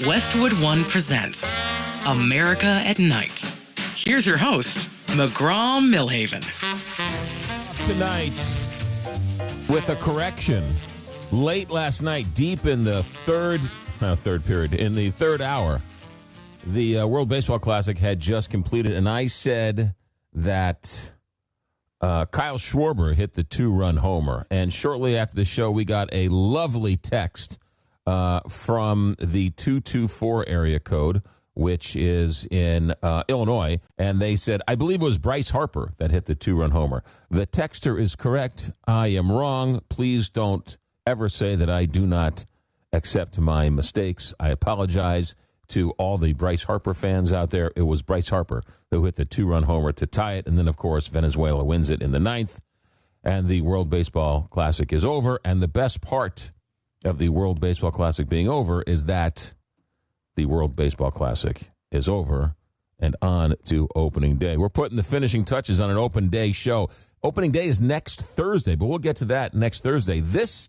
Westwood One presents America at Night. Here's your host, McGraw Milhaven. Tonight, with a correction, late last night, deep in the third period, in the third hour, the World Baseball Classic had just completed, and I said that Kyle Schwarber hit the two-run homer. And shortly after the show, we got a lovely text from the 224 area code, which is in Illinois, and they said, I believe it was Bryce Harper that hit the two-run homer. The texter is correct. I am wrong. Please don't ever say that I do not accept my mistakes. I apologize to all the Bryce Harper fans out there. It was Bryce Harper who hit the two-run homer to tie it, and then, of course, Venezuela wins it in the ninth, and the World Baseball Classic is over. And the best part of the World Baseball Classic being over is that the World Baseball Classic is over and on to opening day. We're putting the finishing touches on an open day show. Opening day is next Thursday, but we'll get to that next Thursday. This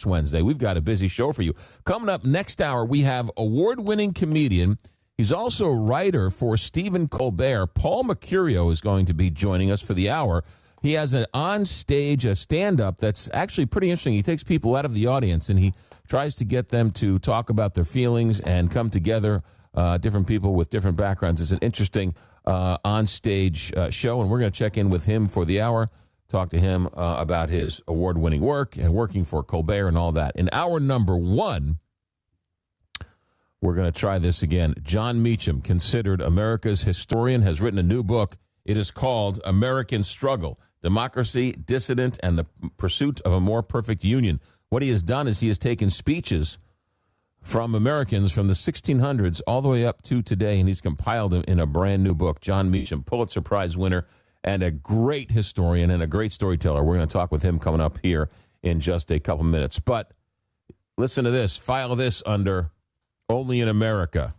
Wednesday, we've got a busy show for you. Coming up next hour, we have award-winning comedian. He's also a writer for Stephen Colbert. Paul Mecurio is going to be joining us for the hour. He has an on-stage stand-up that's actually pretty interesting. He takes people out of the audience, and he tries to get them to talk about their feelings and come together, different people with different backgrounds. It's an interesting on-stage show, and we're going to check in with him for the hour, talk to him about his award-winning work and working for Colbert and all that. In hour number one, we're going to try this again. Jon Meacham, considered America's historian, has written a new book. It is called American Struggle: Democracy, Dissident, and the Pursuit of a More Perfect Union. What he has done is he has taken speeches from Americans from the 1600s all the way up to today, and he's compiled them in a brand new book. Jon Meacham, Pulitzer Prize winner, and a great historian and a great storyteller. We're going to talk with him coming up here in just a couple minutes. But listen to this. File this under Only in America.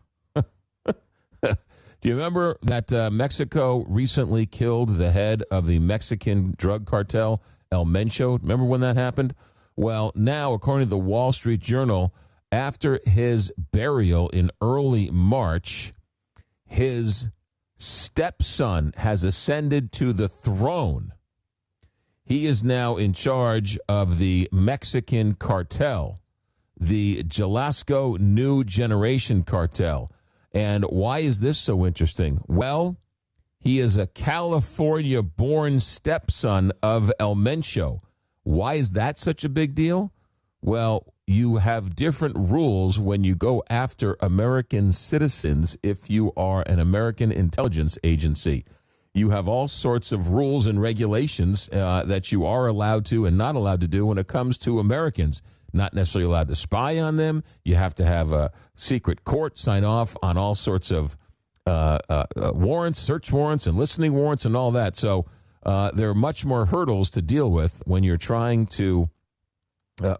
Do you remember that Mexico recently killed the head of the Mexican drug cartel, El Mencho? Remember when that happened? Well, now, according to the Wall Street Journal, after his burial in early March, his stepson has ascended to the throne. He is now in charge of the Mexican cartel, the Jalisco New Generation cartel. And why is this so interesting? Well, he is a California-born stepson of El Mencho. Why is that such a big deal? Well, you have different rules when you go after American citizens if you are an American intelligence agency. You have all sorts of rules and regulations that you are allowed to and not allowed to do when it comes to Americans. Not necessarily allowed to spy on them. You have to have a secret court sign off on all sorts of warrants, search warrants, and listening warrants and all that. So there are much more hurdles to deal with when you're trying to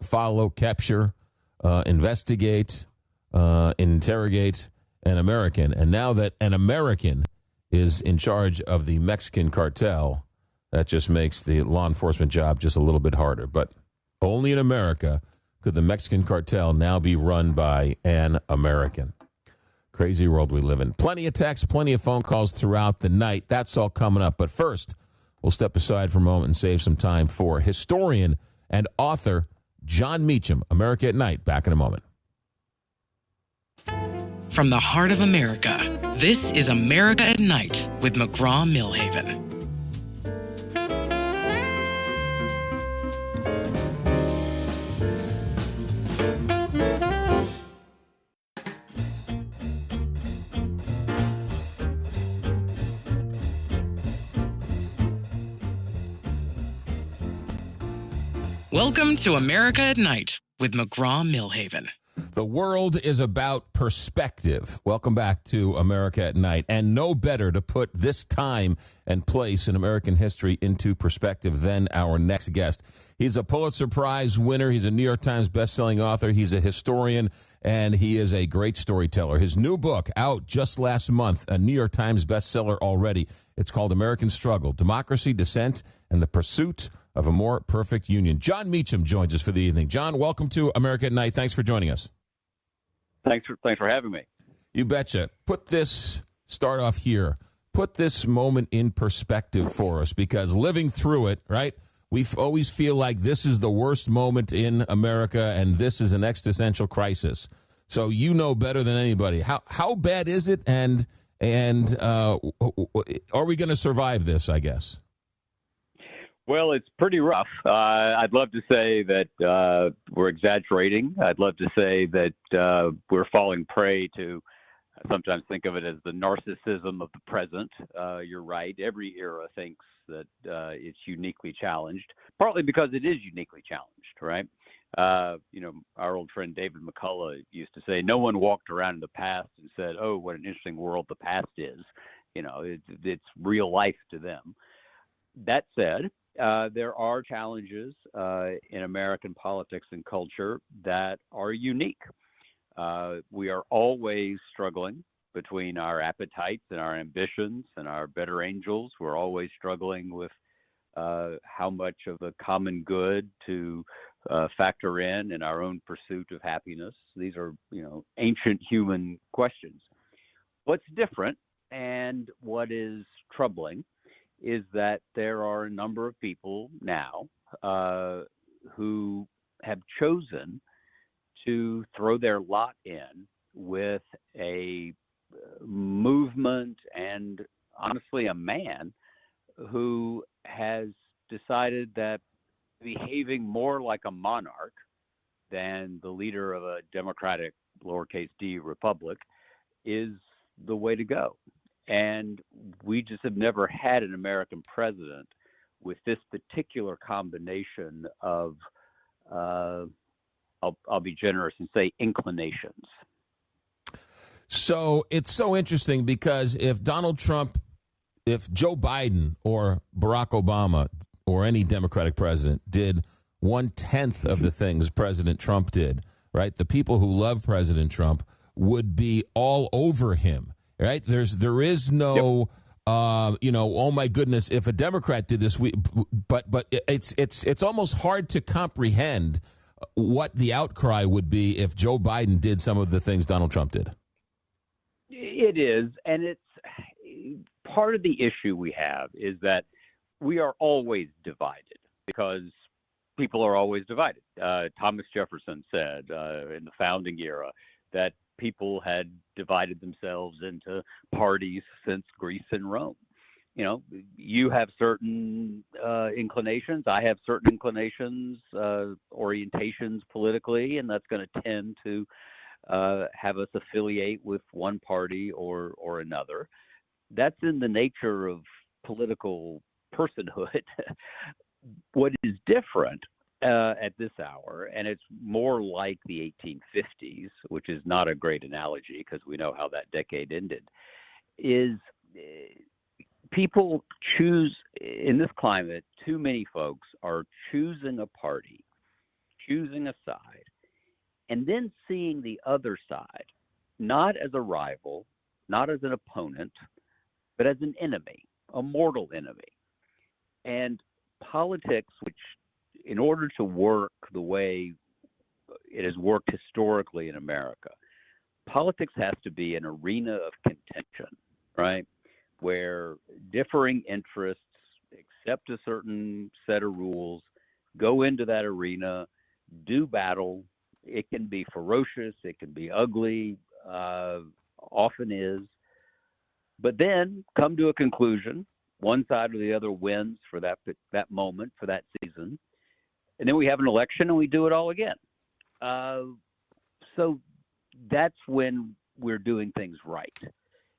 follow, capture, investigate, interrogate an American. And now that an American is in charge of the Mexican cartel, that just makes the law enforcement job just a little bit harder. But only in America could the Mexican cartel now be run by an American. Crazy world we live in. Plenty of texts, plenty of phone calls throughout the night. That's all coming up. But first, we'll step aside for a moment and save some time for historian and author Jon Meacham. America at Night. Back in a moment. From the heart of America, this is America at Night with McGraw Milhaven. Welcome to America at Night with McGraw Milhaven. The world is about perspective. Welcome back to America at Night. And no better to put this time and place in American history into perspective than our next guest. He's a Pulitzer Prize winner. He's a New York Times bestselling author. He's a historian, and he is a great storyteller. His new book, out just last month, a New York Times bestseller already. It's called American Struggle: Democracy, Dissent, and the Pursuit of a More Perfect Union. Jon Meacham joins us for the evening. Jon, welcome to America at Night. Thanks for joining us. Thanks for having me. You betcha. Start off here. Put this moment in perspective for us, because living through it, right? We always feel like this is the worst moment in America and this is an existential crisis. So you know better than anybody. How bad is it, and are we going to survive this, I guess? Well, it's pretty rough. I'd love to say that we're exaggerating. I'd love to say that we're falling prey to, I sometimes think of it as the narcissism of the present. You're right. Every era thinks that it's uniquely challenged, partly because it is uniquely challenged, right? Our old friend David McCullough used to say, no one walked around in the past and said, oh, what an interesting world the past is. It's real life to them. That said, there are challenges in American politics and culture that are unique. We are always struggling between our appetites and our ambitions and our better angels. We're always struggling with how much of the common good to factor in our own pursuit of happiness. These are, ancient human questions. What's different and what is troubling is that there are a number of people now who have chosen to throw their lot in with a movement and, honestly, a man who has decided that behaving more like a monarch than the leader of a democratic, lowercase d, republic is the way to go. And we just have never had an American president with this particular combination of, I'll be generous and say, inclinations. So it's so interesting, because if Joe Biden or Barack Obama or any Democratic president did 1/10 of the things President Trump did, right, the people who love President Trump would be all over him, right? There is no, oh my goodness, if a Democrat did this, but it's almost hard to comprehend what the outcry would be if Joe Biden did some of the things Donald Trump did. It is, and it's part of the issue we have is that we are always divided because people are always divided. Thomas Jefferson said in the founding era that people had divided themselves into parties since Greece and Rome. You have certain inclinations. I have certain inclinations, orientations politically, and that's going to tend to have us affiliate with one party or another. That's in the nature of political personhood. What is different at this hour, and it's more like the 1850s, which is not a great analogy because we know how that decade ended, is people choose, in this climate, too many folks are choosing a party, choosing a side, and then seeing the other side, not as a rival, not as an opponent, but as an enemy, a mortal enemy. And politics, which in order to work the way it has worked historically in America, politics has to be an arena of contention, right? Where differing interests accept a certain set of rules, go into that arena, do battle. It can be ferocious, it can be ugly, often is, but then come to a conclusion. One side or the other wins for that moment, for that season, and then we have an election and we do it all again. So that's when we're doing things right.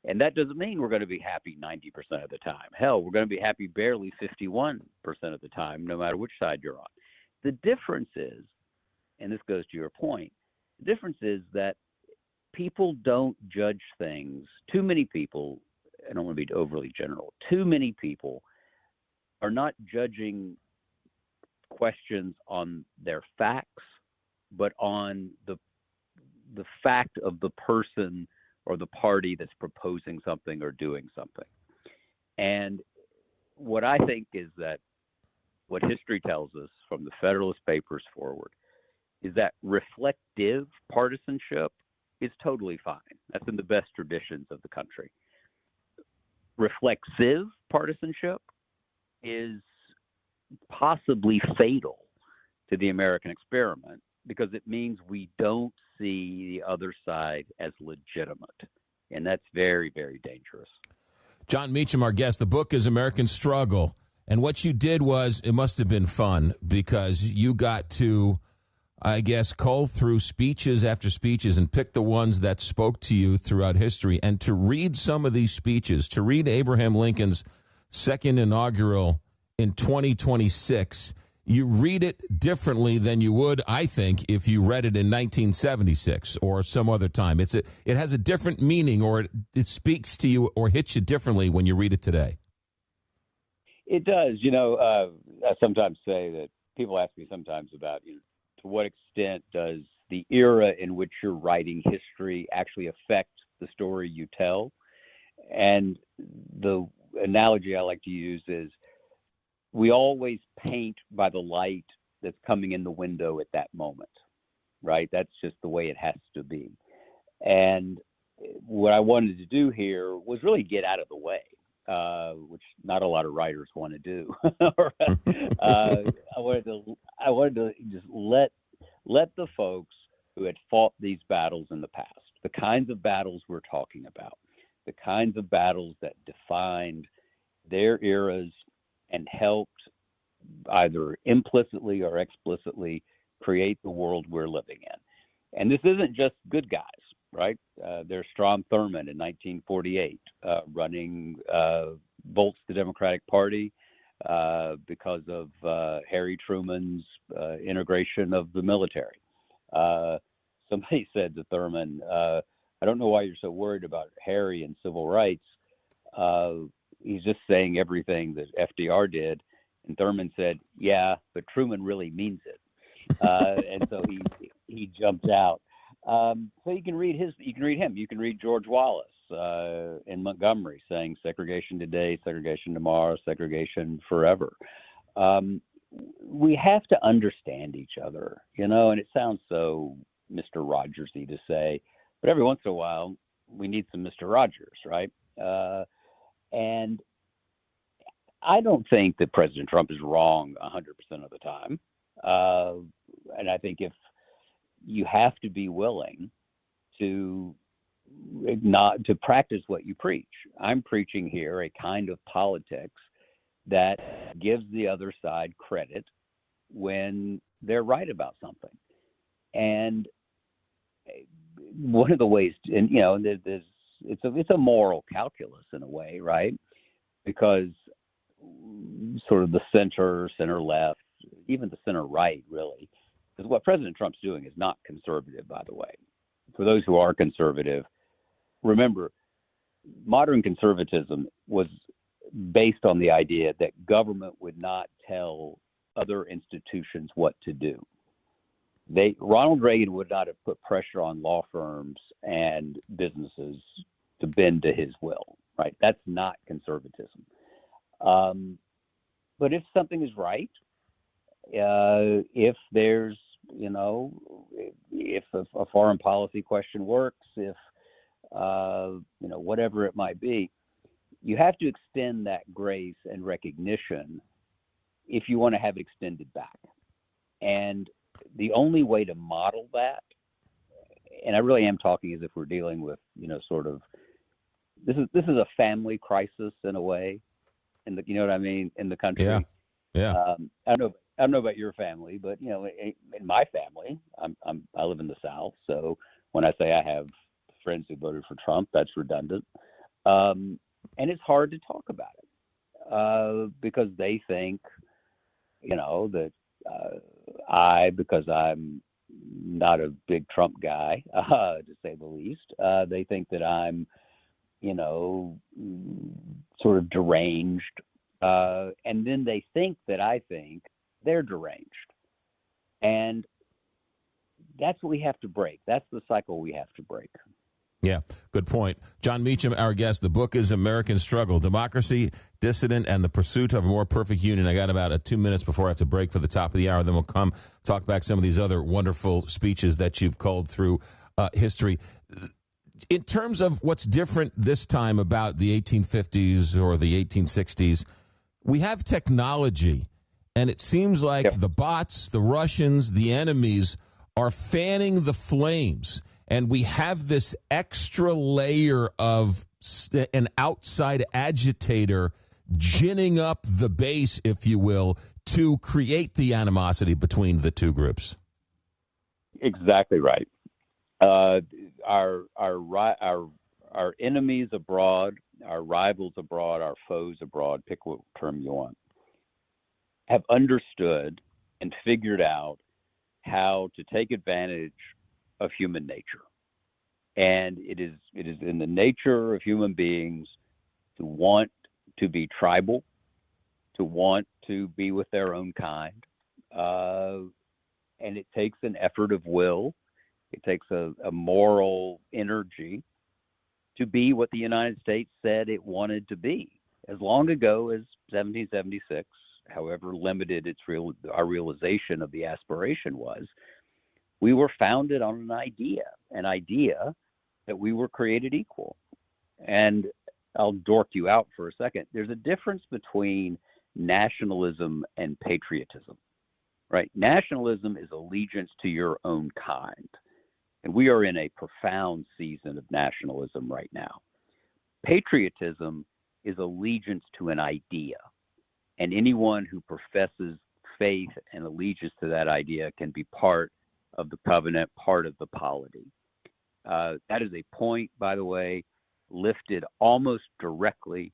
And that doesn't mean we're going to be happy 90% of the time. Hell, we're going to be happy barely 51% of the time, no matter which side you're on. The difference is, and this goes to your point, the difference is that people don't judge things. Too many people, I don't want to be overly general, too many people are not judging questions on their facts, but on the fact of the person or the party that's proposing something or doing something. And what I think is that what history tells us from the Federalist Papers forward is that reflective partisanship is totally fine. That's in the best traditions of the country. Reflexive partisanship is possibly fatal to the American experiment because it means we don't see the other side as legitimate. And that's very, very dangerous. Jon Meacham, our guest. The book is American Struggle. And what you did was, it must have been fun because you got to, I guess, cull through speeches after speeches and pick the ones that spoke to you throughout history. And to read some of these speeches, to read Abraham Lincoln's second inaugural in 2026, you read it differently than you would, I think, if you read it in 1976 or some other time. It has a different meaning, or it speaks to you or hits you differently when you read it today. It does. I sometimes say that people ask me sometimes about, to what extent does the era in which you're writing history actually affect the story you tell? And the analogy I like to use is we always paint by the light that's coming in the window at that moment, right? That's just the way it has to be. And what I wanted to do here was really get out of the way, which not a lot of writers want to do. I wanted to just let the folks who had fought these battles in the past, the kinds of battles we're talking about, the kinds of battles that defined their eras and helped either implicitly or explicitly create the world we're living in. And this isn't just good guys, right? There's Strom Thurmond in 1948 running bolts the Democratic Party because of Harry Truman's integration of the military. Somebody said to Thurmond, I don't know why you're so worried about Harry and civil rights. He's just saying everything that FDR did. And Thurmond said, yeah, but Truman really means it. And so he jumped out. So you can read him. You can read George Wallace in Montgomery saying segregation today, segregation tomorrow, segregation forever. We have to understand each other, and it sounds so Mr. Rogers-y to say, but every once in a while we need some Mr. Rogers, right? And I don't think that President Trump is wrong 100% of the time. And I think if you have to be willing to not to practice what you preach. I'm preaching here a kind of politics that gives the other side credit when they're right about something. And one of the ways, it's a moral calculus in a way, right? Because sort of the center left, even the center right, really, because what President Trump's doing is not conservative, by the way. For those who are conservative, remember, modern conservatism was based on the idea that government would not tell other institutions what to do. Ronald Reagan would not have put pressure on law firms and businesses to bend to his will, right? That's not conservatism. But if something is right, if there's, if a foreign policy question works, if, whatever it might be, you have to extend that grace and recognition if you want to have it extended back. And the only way to model that, and I really am talking as if we're dealing with, sort of, this is a family crisis in a way, in the, what I mean, in the country. Yeah. I don't know about your family, but in my family, I live in the South, so when I say I have friends who voted for Trump, that's redundant, and it's hard to talk about it because they think, that because I'm not a big Trump guy, to say the least, they think that I'm, sort of deranged. And then they think that I think they're deranged. And that's what we have to break. That's the cycle we have to break. Yeah, good point. Jon Meacham, our guest. The book is American Struggle, Democracy, Dissident, and the Pursuit of a More Perfect Union. I got about 2 minutes before I have to break for the top of the hour. Then we'll come talk back some of these other wonderful speeches that you've culled through. history. In terms of what's different this time about the 1850s or the 1860s, we have technology, and it seems like the bots, the Russians, the enemies are fanning the flames, and we have this extra layer of an outside agitator ginning up the base, if you will, to create the animosity between the two groups. Exactly right. Our enemies abroad, our rivals abroad, our foes abroad, pick what term you want, have understood and figured out how to take advantage of human nature. And it is in the nature of human beings to want to be tribal, to want to be with their own kind. And it takes an effort of will. It takes a moral energy to be what the United States said it wanted to be as long ago as 1776, however limited our realization of the aspiration was. We were founded on an idea that we were created equal. And I'll dork you out for a second. There's a difference between nationalism and patriotism, right? Nationalism is allegiance to your own kind. And we are in a profound season of nationalism right now. Patriotism is allegiance to an idea. And anyone who professes faith and allegiance to that idea can be part of the covenant, part of the polity. That is a point, by the way, lifted almost directly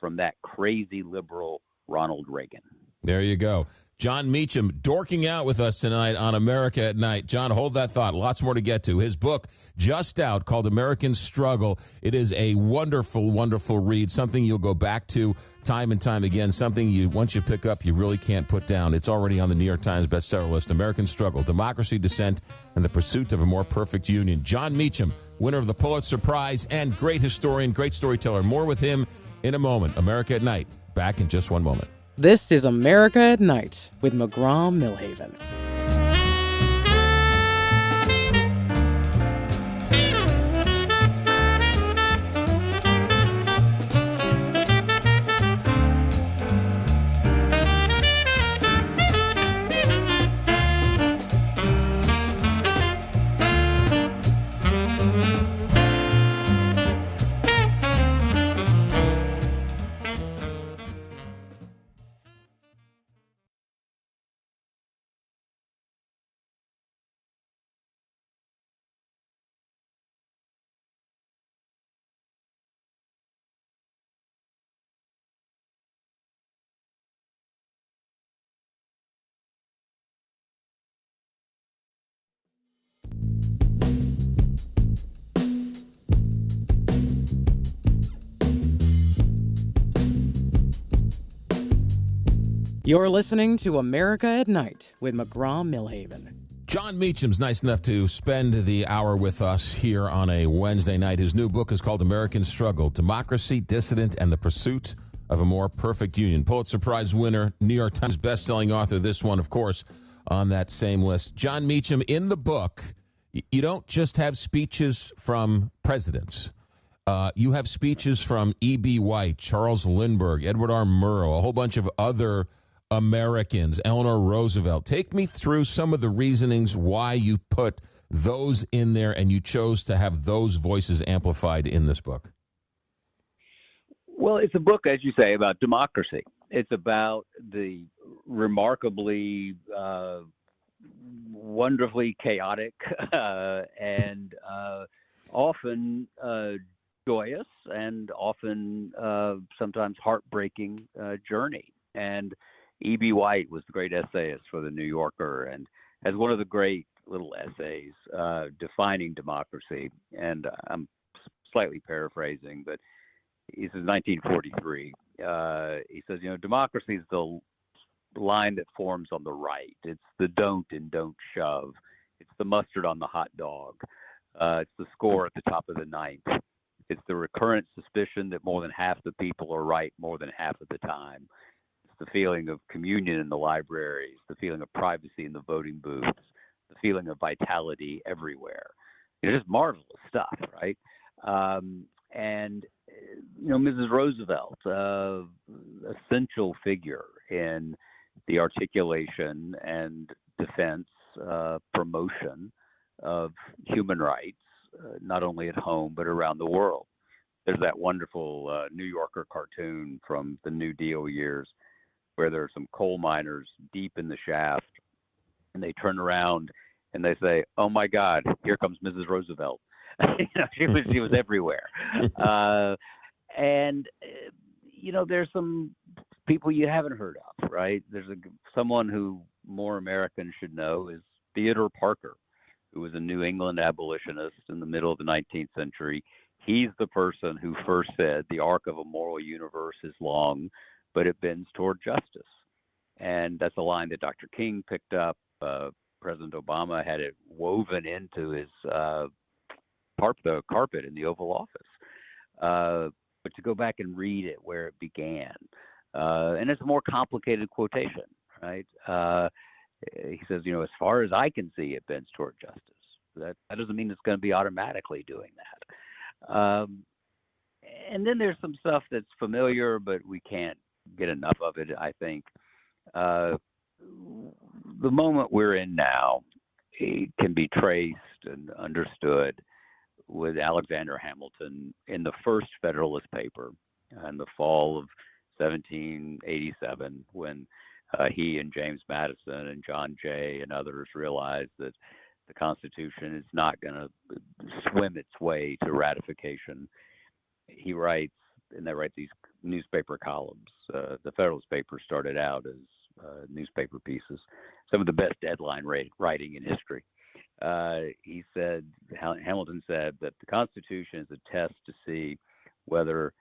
from that crazy liberal Ronald Reagan. There you go. Jon Meacham dorking out with us tonight on America at Night. John, hold that thought. Lots more to get to. His book, just out, called American Struggle. It is a wonderful, wonderful read, something you'll go back to time and time again, something once you pick up, you really can't put down. It's already on the New York Times bestseller list. American Struggle, Democracy, Dissent, and the Pursuit of a More Perfect Union. Jon Meacham, winner of the Pulitzer Prize and great historian, great storyteller. More with him in a moment. America at Night. Back in just one moment. This is America at Night with McGraw Milhaven. You're listening to America at Night with McGraw Milhaven. Jon Meacham's nice enough to spend the hour with us here on a Wednesday night. His new book is called American Struggle, Democracy, Dissident, and the Pursuit of a More Perfect Union. Pulitzer Prize winner, New York Times bestselling author, this one, of course, on that same list. Jon Meacham, in the book, you don't just have speeches from presidents. You have speeches from E.B. White, Charles Lindbergh, Edward R. Murrow, a whole bunch of other Americans, Eleanor Roosevelt. Take me through some of the reasonings why you put those in there and you chose to have those voices amplified in this book. Well, it's a book, as you say, about democracy. It's about the remarkably, wonderfully chaotic and often joyous and often sometimes heartbreaking journey. And E.B. White was the great essayist for The New Yorker and has one of the great little essays defining democracy. And I'm slightly paraphrasing, but he says 1943. He says, democracy is the line that forms on the right. It's the don't and don't shove. It's the mustard on the hot dog. It's the score at the top of the ninth. It's the recurrent suspicion that more than half the people are right more than half of the time. The feeling of communion in the libraries, the feeling of privacy in the voting booths, the feeling of vitality everywhere. Just marvelous stuff, right? And Mrs. Roosevelt, essential figure in the articulation and defense, promotion of human rights, not only at home but around the world. There's that wonderful New Yorker cartoon from the New Deal years where there are some coal miners deep in the shaft, and they turn around and they say, "Oh my God, here comes Mrs. Roosevelt." She was everywhere. And there's some people you haven't heard of, right? There's someone who more Americans should know is Theodore Parker, who was a New England abolitionist in the middle of the 19th century. He's the person who first said the arc of a moral universe is long, but it bends toward justice. And that's a line that Dr. King picked up. President Obama had it woven into his the carpet in the Oval Office. But to go back and read it where it began, and it's a more complicated quotation, right? He says, as far as I can see, it bends toward justice. That doesn't mean it's going to be automatically doing that. And then there's some stuff that's familiar, but we can't get enough of it, I think. The moment we're in now, it can be traced and understood with Alexander Hamilton in the first Federalist paper in the fall of 1787, when he and James Madison and John Jay and others realized that the Constitution is not going to swim its way to ratification. He writes, and they write these newspaper columns. The Federalist paper started out as newspaper pieces, some of the best deadline writing in history. Hamilton said that the Constitution is a test to see whether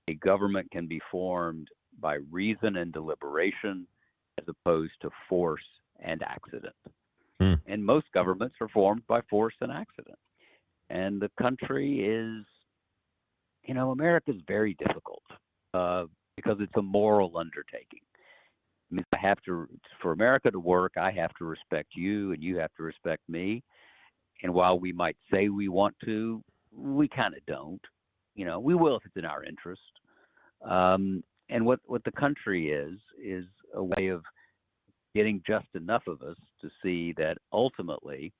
a government can be formed by reason and deliberation as opposed to force and accident. And most governments are formed by force and accident. And the country is, America's very difficult because it's a moral undertaking. I mean, for America to work, I have to respect you and you have to respect me. And while we might say we want to, we kind of don't. We will if it's in our interest. And what the country is a way of getting just enough of us to see that ultimately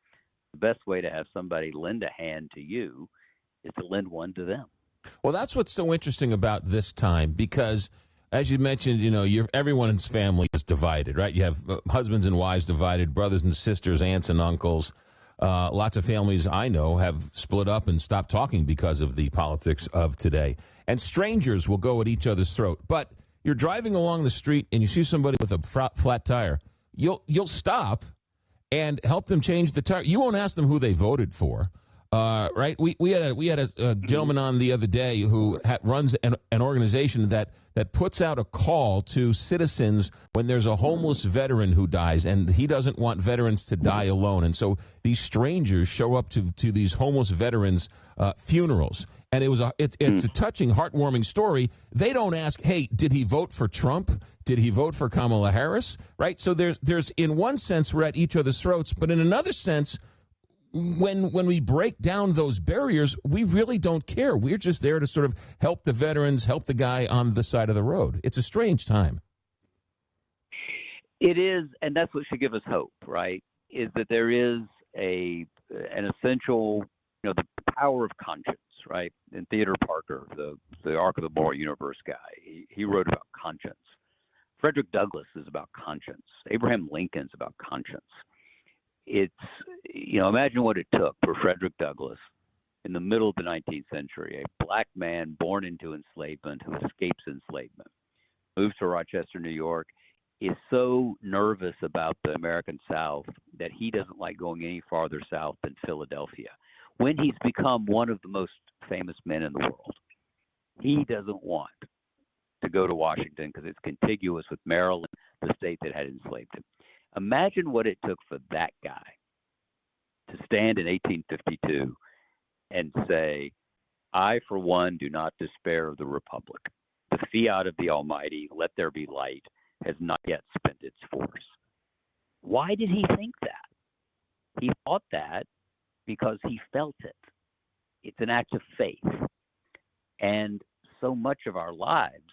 the best way to have somebody lend a hand to you is to lend one to them. Well, that's what's so interesting about this time, because as you mentioned, everyone's family is divided, right? You have husbands and wives divided, brothers and sisters, aunts and uncles. Lots of families I know have split up and stopped talking because of the politics of today. And strangers will go at each other's throat. But you're driving along the street and you see somebody with a flat tire. You'll stop and help them change the tire. You won't ask them who they voted for. Right? We had a gentleman on the other day who runs an organization that puts out a call to citizens when there's a homeless veteran who dies, and he doesn't want veterans to die alone. And so these strangers show up to these homeless veterans' funerals. And it's a touching, heartwarming story. They don't ask, hey, did he vote for Trump? Did he vote for Kamala Harris? Right? So there's in one sense, we're at each other's throats, but in another sense, when we break down those barriers, we really don't care. We're just there to sort of help the veterans, help the guy on the side of the road. It's a strange time. It is, and that's what should give us hope, right? Is that there is an essential, the power of conscience, right? And Theodore Parker, the Arc of the Moral Universe guy, he wrote about conscience. Frederick Douglass is about conscience. Abraham Lincoln's about conscience. It's, imagine what it took for Frederick Douglass in the middle of the 19th century, a black man born into enslavement who escapes enslavement, moves to Rochester, New York, is so nervous about the American South that he doesn't like going any farther south than Philadelphia, when he's become one of the most famous men in the world. He doesn't want to go to Washington because it's contiguous with Maryland, the state that had enslaved him. Imagine what it took for that guy to stand in 1852 and say, I, for one, do not despair of the Republic. The fiat of the Almighty, let there be light, has not yet spent its force. Why did he think that? He thought that because he felt it. It's an act of faith. And so much of our lives,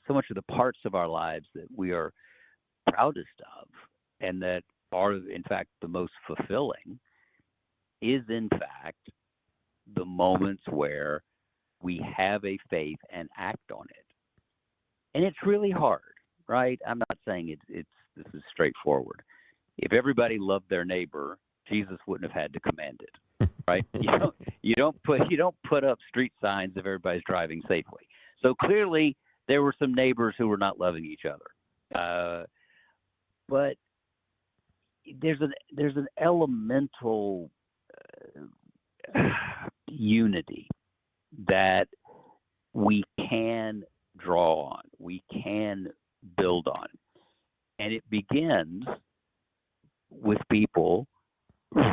so much of the parts of our lives that we are proudest of and that are, in fact, the most fulfilling is, in fact, the moments where we have a faith and act on it. And it's really hard, right? I'm not saying this is straightforward. If everybody loved their neighbor, Jesus wouldn't have had to command it, right? You don't put up street signs if everybody's driving safely. So clearly, there were some neighbors who were not loving each other, but there's an elemental unity that we can draw on, we can build on, and it begins with people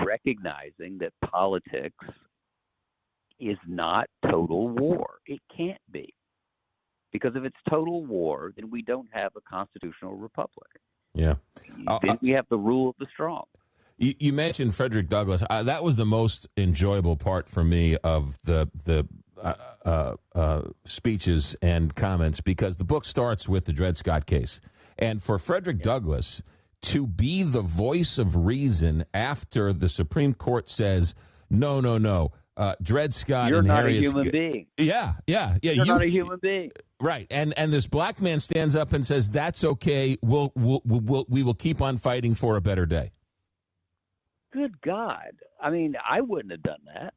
recognizing that politics is not total war. It can't be. Because if it's total war, then we don't have a constitutional republic. Yeah. Then we have the rule of the strong. You mentioned Frederick Douglass. That was the most enjoyable part for me of the speeches and comments, because the book starts with the Dred Scott case. And for Frederick Douglass to be the voice of reason after the Supreme Court says, no, Dred Scott You're and not Harriet. A human being. Yeah. You're not a human being. Right, and this black man stands up and says, "That's okay. We will keep on fighting for a better day." Good God! I mean, I wouldn't have done that.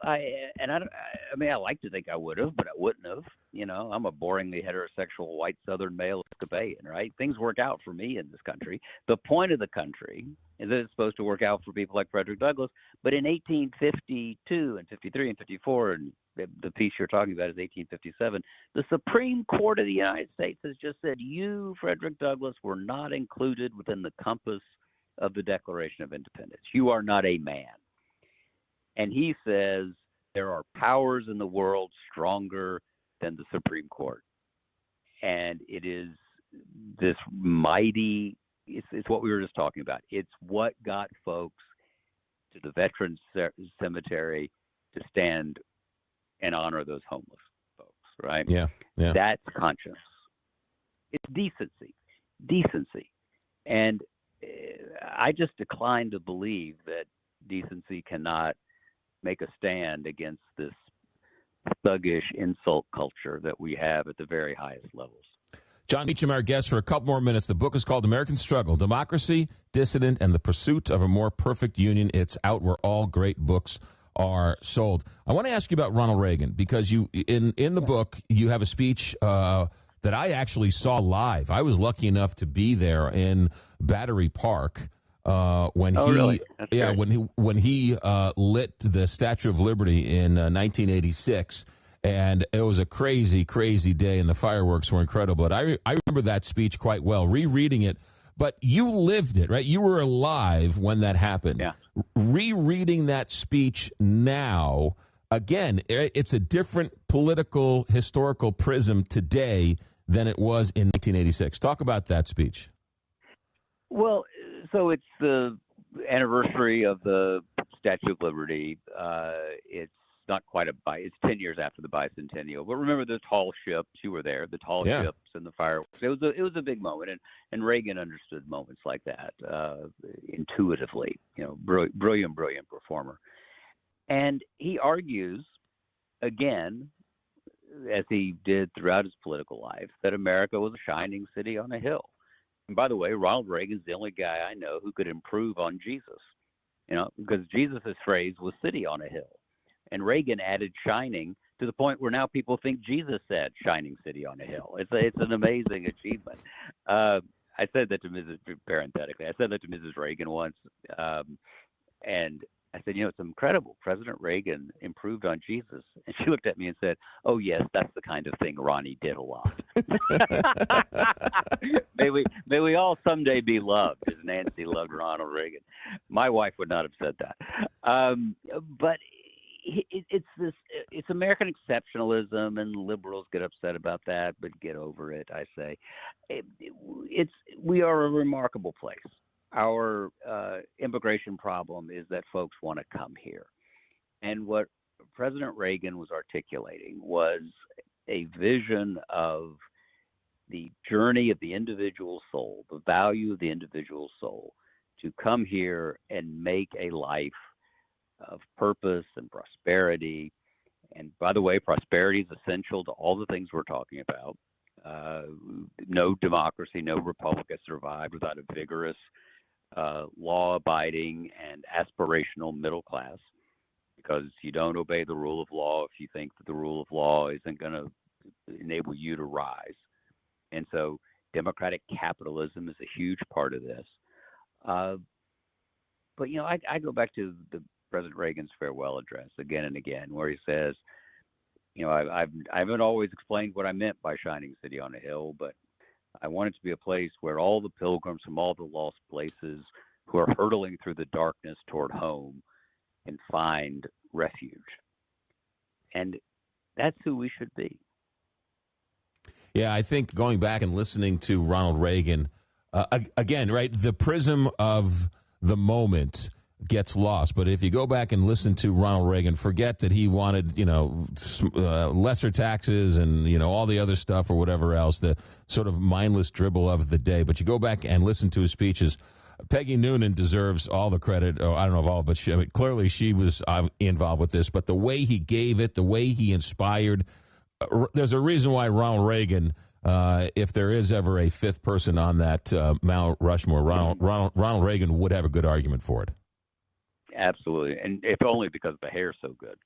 I like to think I would have, but I wouldn't have. I'm a boringly heterosexual white Southern male Episcopalian, right? Things work out for me in this country. The point of the country is that it's supposed to work out for people like Frederick Douglass. But in 1852 and 53 and 54, and the piece you're talking about is 1857, the Supreme Court of the United States has just said, you, Frederick Douglass, were not included within the compass of the Declaration of Independence. You are not a man. And he says there are powers in the world stronger than the Supreme Court. And it is this mighty, it's what we were just talking about. It's what got folks to the Veterans Cemetery to stand and honor those homeless folks, right? Yeah. That's conscience. It's decency. And I just decline to believe that decency cannot make a stand against this thuggish insult culture that we have at the very highest levels. Jon Meacham, our guest, for a couple more minutes. The book is called American Struggle, Democracy, Dissident, and the Pursuit of a More Perfect Union. It's out where all great books are sold. I want to ask you about Ronald Reagan, because you in the book, you have a speech that I actually saw live. I was lucky enough to be there in Battery Park when he lit the Statue of Liberty in 1986. And it was a crazy, crazy day, and the fireworks were incredible. But I remember that speech quite well, rereading it. But you lived it, right? You were alive when that happened. Yeah. Rereading that speech now, again, it's a different political, historical prism today than it was in 1986. Talk about that speech. Well, so it's the anniversary of the Statue of Liberty. It's not quite it's 10 years after the bicentennial. But remember the tall ships, you were there, the tall ships and the fireworks. It was a big moment, and Reagan understood moments like that intuitively. Brilliant performer. And he argues, again, as he did throughout his political life, that America was a shining city on a hill. And by the way, Ronald Reagan's the only guy I know who could improve on Jesus, because Jesus' phrase was city on a hill. And Reagan added shining to the point where now people think Jesus said shining city on a hill. It's an amazing achievement. I said that to Mrs. Reagan once. And I said, it's incredible. President Reagan improved on Jesus. And she looked at me and said, oh, yes, that's the kind of thing Ronnie did a lot. May we all someday be loved, as Nancy loved Ronald Reagan. My wife would not have said that. But it's American exceptionalism, and liberals get upset about that, but get over it, I say. We are a remarkable place. our immigration problem is that folks want to come here. And what President Reagan was articulating was a vision of the journey of the individual soul, the value of the individual soul, to come here and make a life of purpose and prosperity. And by the way, prosperity is essential to all the things we're talking about. No democracy, no republic has survived without a vigorous, law-abiding and aspirational middle class, because you don't obey the rule of law if you think that the rule of law isn't going to enable you to rise. And so democratic capitalism is a huge part of this. But, I go back to the President Reagan's farewell address again and again, where he says, I haven't always explained what I meant by shining city on a hill, but I want it to be a place where all the pilgrims from all the lost places who are hurtling through the darkness toward home can find refuge. And that's who we should be. Yeah, I think going back and listening to Ronald Reagan, again, right, the prism of the moment gets lost. But if you go back and listen to Ronald Reagan, forget that he wanted, lesser taxes and, all the other stuff or whatever else, the sort of mindless dribble of the day. But you go back and listen to his speeches. Peggy Noonan deserves all the credit. I don't know if all, but clearly she was involved with this. But the way he gave it, the way he inspired, there's a reason why Ronald Reagan, if there is ever a fifth person on that Mount Rushmore, Ronald Reagan would have a good argument for it. Absolutely, and if only because the hair's so good.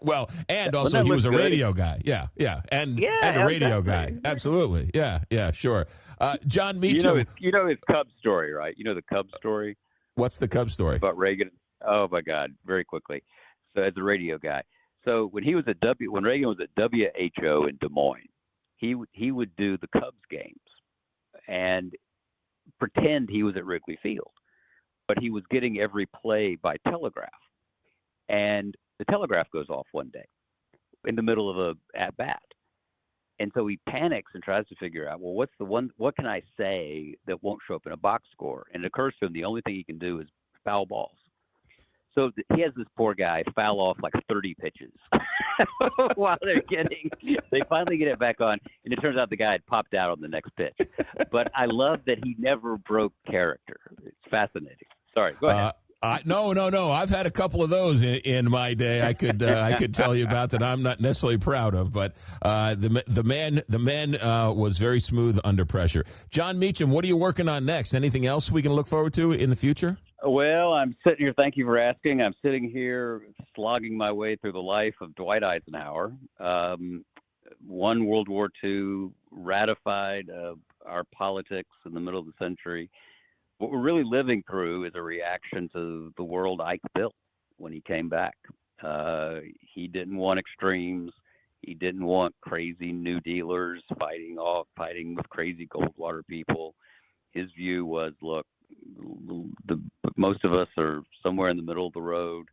Well, and also he was a radio guy. Yeah, and a radio guy. Absolutely. Yeah, sure. Jon Meacham. You know his Cubs story, right? You know the Cubs story? What's the Cubs story? About Reagan. Oh, my God, very quickly. So as a radio guy. So when Reagan was at WHO in Des Moines, he would do the Cubs games and pretend he was at Wrigley Field. But he was getting every play by telegraph. And the telegraph goes off one day in the middle of a at-bat. And so he panics and tries to figure out, well, what can I say that won't show up in a box score? And it occurs to him the only thing he can do is foul balls. So he has this poor guy foul off like 30 pitches while they finally get it back on. And it turns out the guy had popped out on the next pitch. But I love that he never broke character. It's fascinating. Sorry, go ahead. No. I've had a couple of those in my day. I could tell you about that. I'm not necessarily proud of, but the man was very smooth under pressure. Jon Meacham, what are you working on next? Anything else we can look forward to in the future? Well, I'm sitting here. Thank you for asking. I'm sitting here slogging my way through the life of Dwight Eisenhower. Won World War II, ratified our politics in the middle of the century. What we're really living through is a reaction to the world Ike built when he came back. He didn't want extremes. He didn't want crazy New Dealers fighting with crazy Goldwater people. His view was, look, most of us are somewhere in the middle of the road,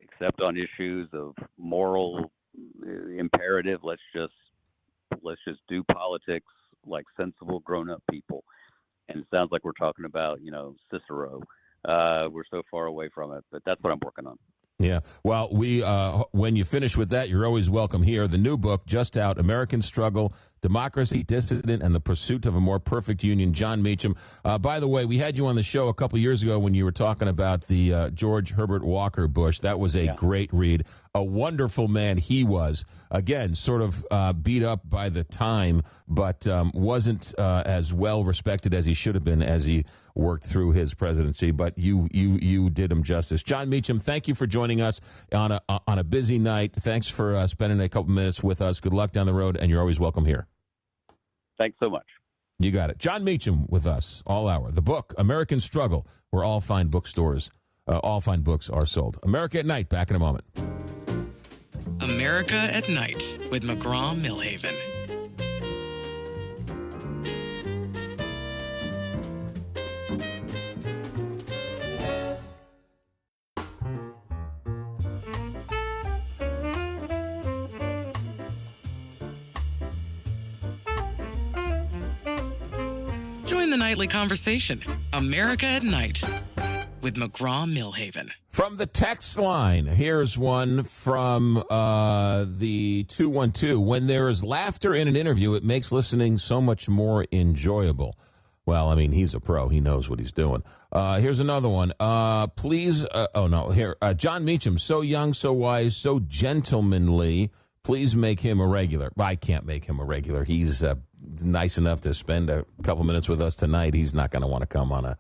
except on issues of moral imperative. Let's just do politics like sensible grown-up people. And it sounds like we're talking about, Cicero. We're so far away from it, but that's what I'm working on. Yeah. Well, when you finish with that, you're always welcome here. The new book, just out, American Struggle, Democracy, Dissident, and the Pursuit of a More Perfect Union. Jon Meacham. By the way, we had you on the show a couple years ago when you were talking about the George Herbert Walker Bush. That was a great read. A wonderful man he was. Again, sort of beat up by the time, but wasn't as well respected as he should have been as he worked through his presidency. But you did him justice. Jon Meacham, thank you for joining us on a busy night. Thanks for spending a couple minutes with us. Good luck down the road, and you're always welcome here. Thanks so much. You got it. Jon Meacham with us all hour. The book, American Struggle, where all fine bookstores, all fine books are sold. America at Night, back in a moment. America at Night with McGraw Milhaven. Join Join the nightly conversation. America at Night with McGraw Milhaven. From the text line, here's one from the 212. When there is laughter in an interview, it makes listening so much more enjoyable. Well, I mean, he's a pro. He knows what he's doing. Here's another one. Jon Meacham, so young, so wise, so gentlemanly. Please make him a regular. I can't make him a regular. He's nice enough to spend a couple minutes with us tonight. He's not going to want to come on a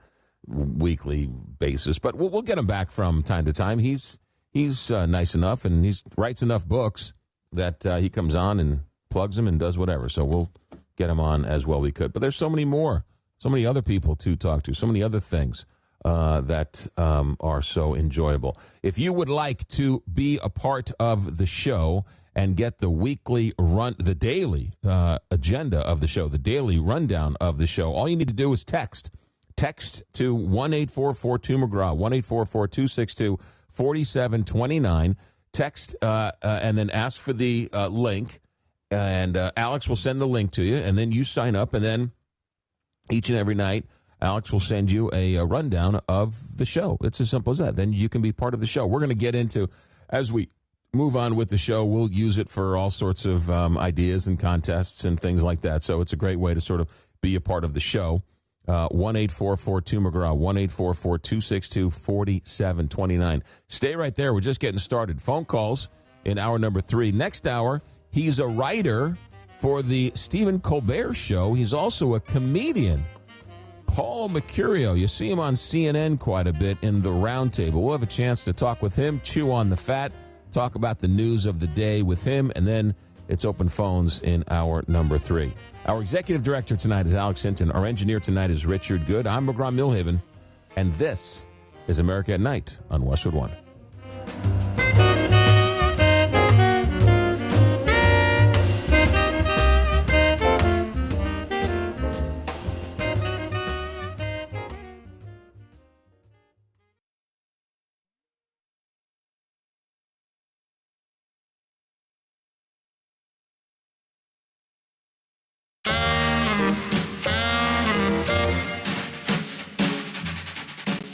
weekly basis, but we'll get him back from time to time. He's nice enough, and he writes enough books that he comes on and plugs them and does whatever. So we'll get him on as well we could. But there's so many more, so many other people to talk to, so many other things that are so enjoyable. If you would like to be a part of the show and get the weekly the daily agenda of the show, the daily rundown of the show, all you need to do is text. Text to 1-844-2-McGraw, 1-844-262-4729. Text and then ask for the link, and Alex will send the link to you, and then you sign up, and then each and every night, Alex will send you a rundown of the show. It's as simple as that. Then you can be part of the show. We're going to get into, as we move on with the show, we'll use it for all sorts of ideas and contests and things like that. So it's a great way to sort of be a part of the show. 1-844-2-McGraw, 1-844-262-4729. Stay right there. We're just getting started. Phone calls in hour number 3. Next hour, he's a writer for the Stephen Colbert Show. He's also a comedian. Paul Mecurio. You see him on CNN quite a bit in the Roundtable. We'll have a chance to talk with him, chew on the fat, talk about the news of the day with him, and then it's open phones in hour number 3. Our executive director tonight is Alex Hinton. Our engineer tonight is Richard Good. I'm McGraw Milhaven, and this is America at Night on Westwood One.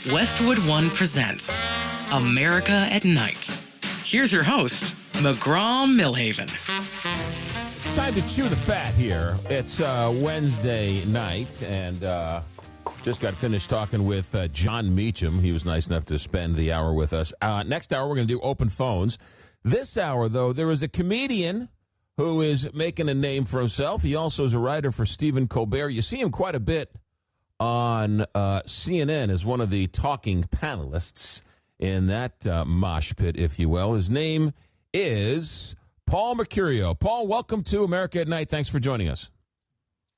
Westwood One presents America at Night. Here's your host, McGraw Milhaven. It's time to chew the fat here. It's Wednesday night, and just got finished talking with Jon Meacham. He was nice enough to spend the hour with us. Next hour, we're going to do open phones. This hour, though, there is a comedian who is making a name for himself. He also is a writer for Stephen Colbert. You see him quite a bit on CNN as one of the talking panelists in that mosh pit, if you will. His name is Paul Mecurio. Paul, welcome to America at Night. Thanks for joining us.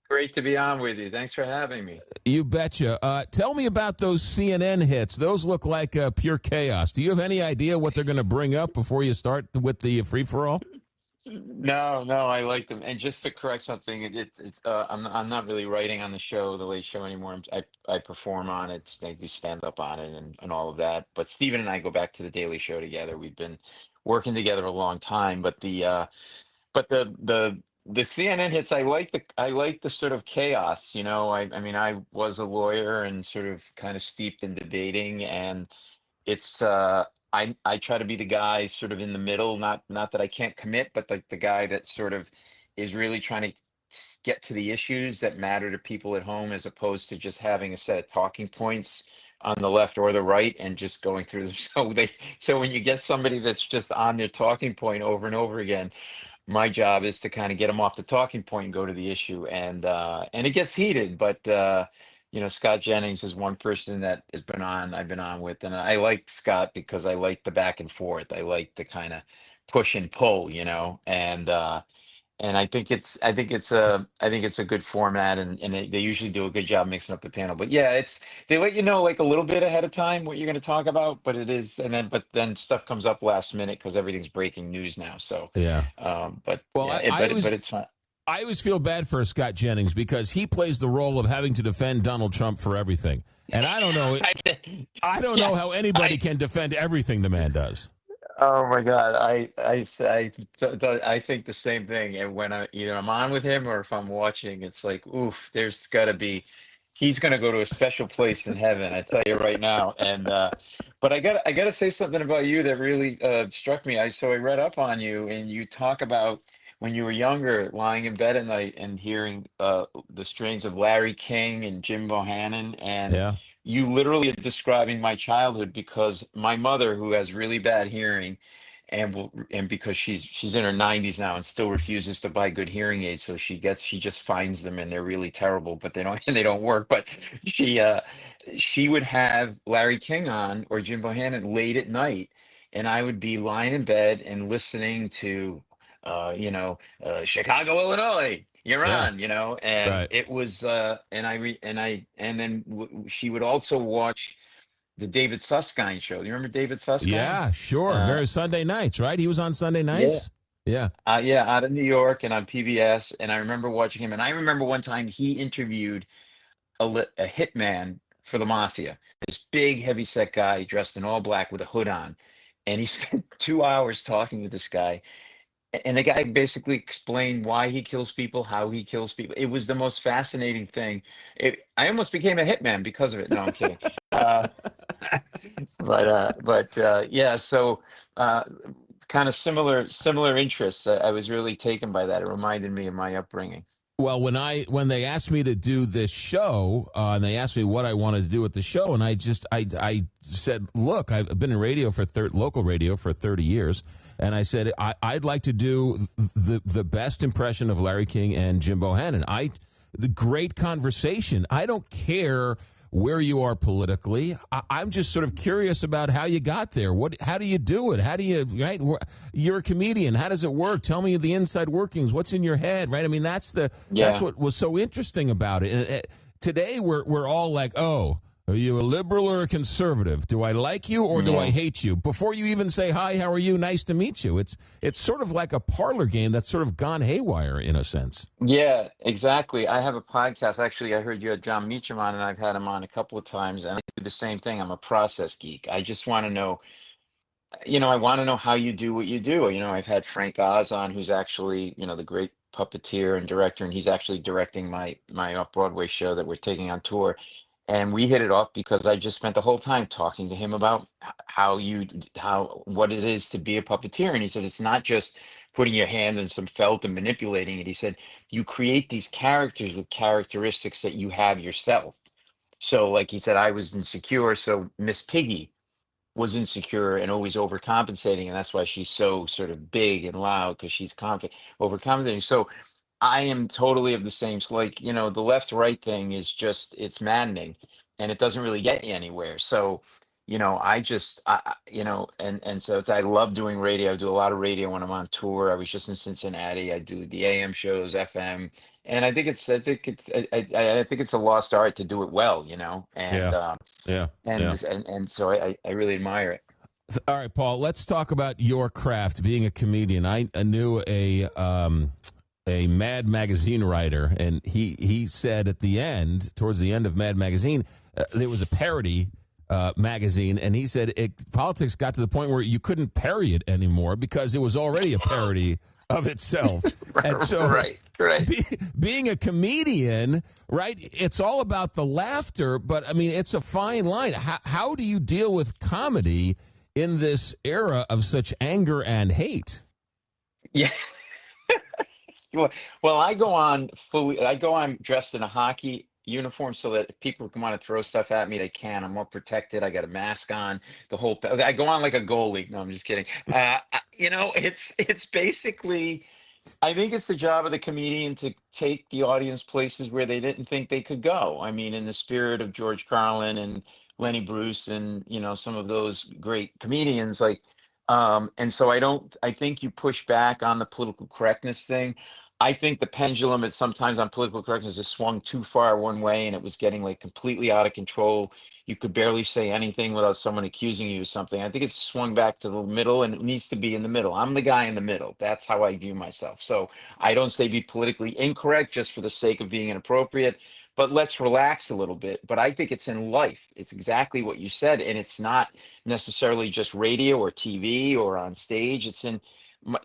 Great to be on with you. Thanks for having me. You betcha. Tell me about those CNN hits. Those look like pure chaos. Do you have any idea what they're going to bring up before you start with the free-for-all? No, I like them. And just to correct something, I'm not really writing on the show, The Late Show, anymore. I perform on it. I do stand up on it and all of that. But Stephen and I go back to The Daily Show together. We've been working together a long time. But the CNN hits, I like the sort of chaos. You know, I mean, I was a lawyer and sort of kind of steeped in debating, and it's I try to be the guy sort of in the middle, not that I can't commit, but the guy that sort of is really trying to get to the issues that matter to people at home, as opposed to just having a set of talking points on the left or the right and just going through them. So when you get somebody that's just on their talking point over and over again, my job is to kind of get them off the talking point and go to the issue. And it gets heated, but you know, Scott Jennings is one person that I've been on with, and I like Scott because I like the back and forth. I like the kind of push and pull, you know, and I think it's a good format, and they usually do a good job mixing up the panel. But yeah, they let you know like a little bit ahead of time what you're going to talk about, but then stuff comes up last minute because everything's breaking news now. So yeah, but it's fun. I always feel bad for Scott Jennings because he plays the role of having to defend Donald Trump for everything. And I don't know. I don't know how anybody can defend everything the man does. Oh my God, I think the same thing. And when either I'm on with him or if I'm watching, it's like, oof, there's got to be he's going to go to a special place in heaven. I tell you right now. And but I got to say something about you that really struck me. I read up on you, and you talk about when you were younger, lying in bed at night and hearing the strains of Larry King and Jim Bohannon, and Yeah. you literally are describing my childhood because my mother, who has really bad hearing, and because she's in her 90s now and still refuses to buy good hearing aids, so she just finds them and they're really terrible, but they don't they don't work. But she would have Larry King on or Jim Bohannon late at night, and I would be lying in bed and listening to Chicago, Illinois, you're Yeah. on, and Right. it was and then she would also watch the David Susskind show. You remember David Susskind? Yeah, sure. Uh, Very Sunday nights, right? He was on Sunday yeah, nights. Yeah. yeah, out of New York and on PBS. And I remember watching him. And I remember one time he interviewed a hitman for the mafia. This big, heavy-set guy dressed in all black with a hood on, and he spent 2 hours talking to this guy. And the guy basically explained why he kills people, how he kills people. It was the most fascinating thing. I almost became a hitman because of it. No, I'm kidding. Uh, yeah, so uh, kind of similar interests. I was really taken by that. It reminded me of my upbringing. Well, when they asked me to do this show, and they asked me what I wanted to do with the show, and I said, look, I've been in radio local radio for 30 years, and I said I'd like to do the best impression of Larry King and Jim Bohannon. The great conversation. I don't care where you are politically. I'm just sort of curious about how you got there. How do you do it? How do you, right? You're a comedian. How does it work? Tell me the inside workings. What's in your head, right? I mean, that's Yeah. what was so interesting about it. And today we're all like, oh, are you a liberal or a conservative? Do I like you or do I hate you? Before you even say, hi, how are you? Nice to meet you. It's sort of like a parlor game that's sort of gone haywire in a sense. Yeah, exactly. I have a podcast. Actually, I heard you had Jon Meacham on, and I've had him on a couple of times, and I do the same thing. I'm a process geek. I just want to know, I want to know how you do what you do. I've had Frank Oz on, who's actually, the great puppeteer and director, and he's actually directing my off-Broadway show that we're taking on tour. And we hit it off because I just spent the whole time talking to him about what it is to be a puppeteer. And he said, it's not just putting your hand in some felt and manipulating it. He said, you create these characters with characteristics that you have yourself. So like he said, I was insecure. So Miss Piggy was insecure and always overcompensating. And that's why she's so sort of big and loud, because she's overcompensating. So I am totally of the same. Like, the left-right thing is just, it's maddening, and it doesn't really get you anywhere. So, I love doing radio. I do a lot of radio when I'm on tour. I was just in Cincinnati. I do the AM shows, FM, and I think it's a lost art to do it well, and Yeah. Yeah. Yeah. and so I really admire it. All right, Paul, let's talk about your craft, being a comedian. I knew a Mad Magazine writer, and he said towards the end of Mad Magazine, there was a parody magazine, and he said politics got to the point where you couldn't parody it anymore because it was already a parody of itself. And so, right. being a comedian, right, it's all about the laughter, but I mean, it's a fine line. How do you deal with comedy in this era of such anger and hate? Yeah. Well, I go on dressed in a hockey uniform so that if people want to throw stuff at me, they can. I'm more protected. I got a mask on, I go on like a goalie. No, I'm just kidding. It's basically, I think it's the job of the comedian to take the audience places where they didn't think they could go. I mean, in the spirit of George Carlin and Lenny Bruce and, some of those great comedians, like, and so I think you push back on the political correctness thing. I think the pendulum sometimes on political correctness has swung too far one way, and it was getting like completely out of control. You could barely say anything without someone accusing you of something. I think it's swung back to the middle, and it needs to be in the middle. I'm the guy in the middle. That's how I view myself. So I don't say be politically incorrect just for the sake of being inappropriate, but let's relax a little bit. But I think it's in life. It's exactly what you said. And it's not necessarily just radio or TV or on stage.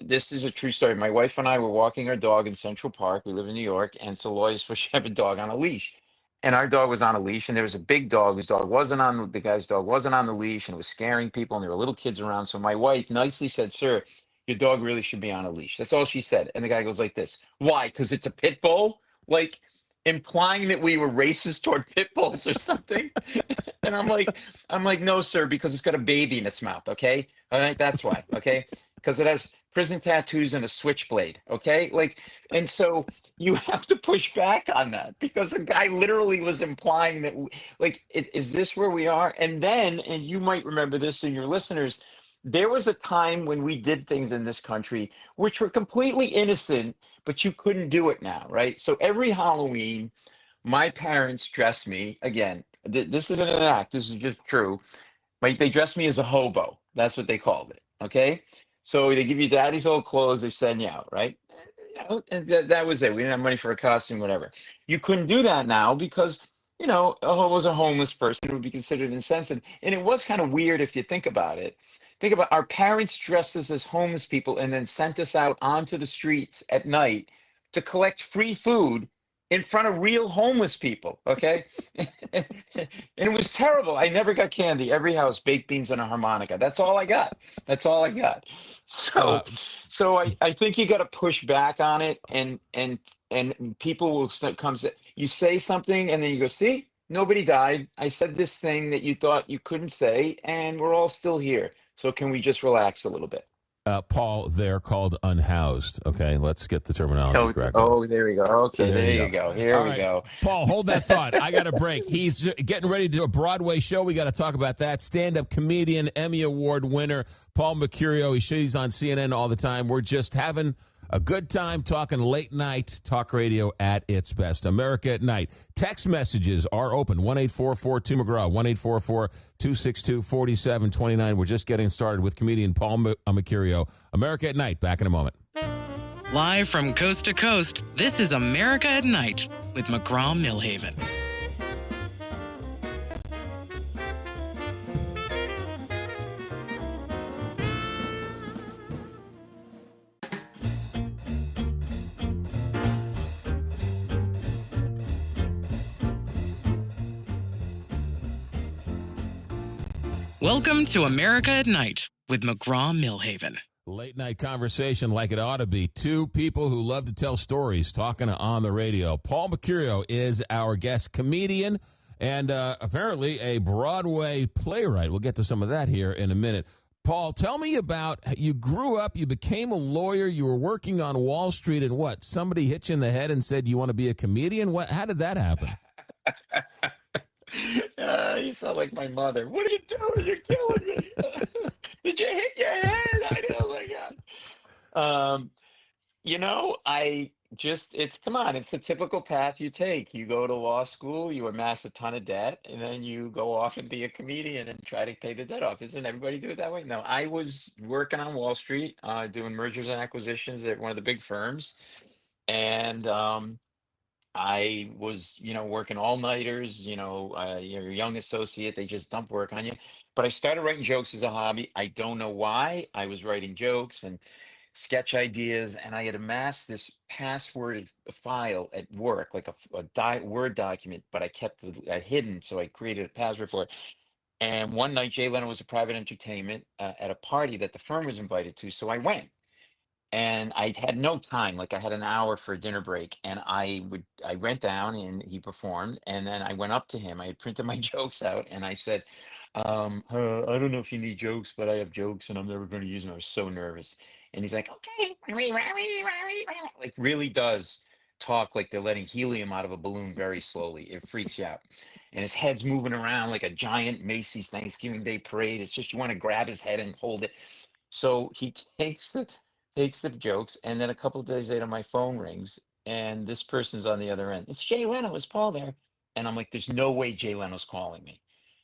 This is a true story. My wife and I were walking our dog in Central Park. We live in New York, and so lawyers supposed to have a dog on a leash. and our dog was on a leash, and there was a big dog whose dog wasn't on the guy's dog wasn't on the leash, and it was scaring people, and there were little kids around. So my wife nicely said, "Sir, your dog really should be on a leash." That's all she said. And the guy goes like this: "Why? Because it's a pit bull?" Like implying that we were racist toward pit bulls or something. And I'm like, "No, sir, because it's got a baby in its mouth. Okay, all right, that's why. Okay, because it has prison tattoos and a switchblade. Okay, like, and so you have to push back on that because the guy literally was implying that, is this where we are?" And then, and you might remember this, and your listeners, there was a time when we did things in this country which were completely innocent, but you couldn't do it now, right? So every Halloween, my parents dressed me again. This isn't an act. This is just true. They dressed me as a hobo. That's what they called it. Okay. So they give you daddy's old clothes. They send you out, right? And that was it. We didn't have money for a costume, whatever. You couldn't do that now because, a hobo was a homeless person. It would be considered insensitive. And it was kind of weird if you think about it. Think about our parents dressed us as homeless people and then sent us out onto the streets at night to collect free food in front of real homeless people. Okay. And it was terrible. I never got candy. Every house, baked beans and a harmonica. That's all I got. That's all I got. So I think you got to push back on it, and people will come say, you say something and then you go, "See, nobody died. I said this thing that you thought you couldn't say, and we're all still here. So can we just relax a little bit?" Paul, they're called unhoused. Okay, let's get the terminology correct. Oh, there we go. Okay, there you go. Here we go. Paul, hold that thought. I got a break. He's getting ready to do a Broadway show. We got to talk about that. Stand-up comedian, Emmy Award winner, Paul Mecurio. He's on CNN all the time. We're just having a good time talking late night talk radio at its best. America at Night. Text messages are open. 1-844-2-McGraw. 1-844-262-4729. We're just getting started with comedian Paul Mecurio. America at Night. Back in a moment. Live from coast to coast, this is America at Night with McGraw Milhaven. Welcome to America at Night with McGraw Milhaven. Late night conversation like it ought to be. Two people who love to tell stories talking on the radio. Paul Mecurio is our guest, comedian and apparently a Broadway playwright. We'll get to some of that here in a minute. Paul, tell me about, you grew up, you became a lawyer, you were working on Wall Street, and what? Somebody hit you in the head and said you want to be a comedian? How did that happen? You sound like my mother. "What are you doing? You're killing me." Did you hit your head? Oh my God. It's a typical path you take. You go to law school, you amass a ton of debt, and then you go off and be a comedian and try to pay the debt off. Isn't everybody do it that way? No, I was working on Wall Street, doing mergers and acquisitions at one of the big firms. And I was, working all-nighters, you're a young associate, they just dump work on you. But I started writing jokes as a hobby. I don't know why. I was writing jokes and sketch ideas, and I had amassed this password file at work, like a Word document, but I kept it hidden, so I created a password for it. And one night, Jay Leno was a private entertainment at a party that the firm was invited to, so I went. And I had no time, like I had an hour for a dinner break, and I went down and he performed, and then I went up to him. I had printed my jokes out, and I said, I don't know if you need jokes, but I have jokes and I'm never going to use them. I was so nervous. And he's like, "Okay," like really does talk like they're letting helium out of a balloon very slowly. It freaks you out. And his head's moving around like a giant Macy's Thanksgiving Day parade. It's just, you want to grab his head and hold it. So he takes the jokes, and then a couple of days later my phone rings and this person's on the other end. "It's Jay Leno. Is Paul there?" And I'm like, there's no way Jay Leno's calling me.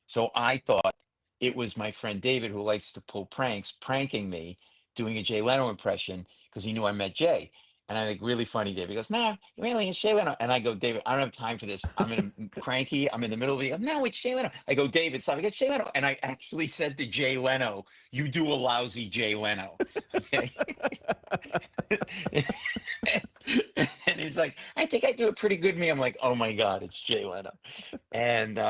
So I thought it was my friend David, who likes to pull pranks, pranking me, doing a Jay Leno impression because he knew I met Jay. And I think, "Really funny, David." He goes, "No, really, it's Jay Leno." And I go, "David, I don't have time for this. I'm cranky. I'm in the middle of it." "No, it's Jay Leno." I go, "David, stop. I get Jay Leno." And I actually said to Jay Leno, "You do a lousy Jay Leno." Okay. And he's like, I think I do a pretty good me. I'm like, oh my God, it's Jay Leno. And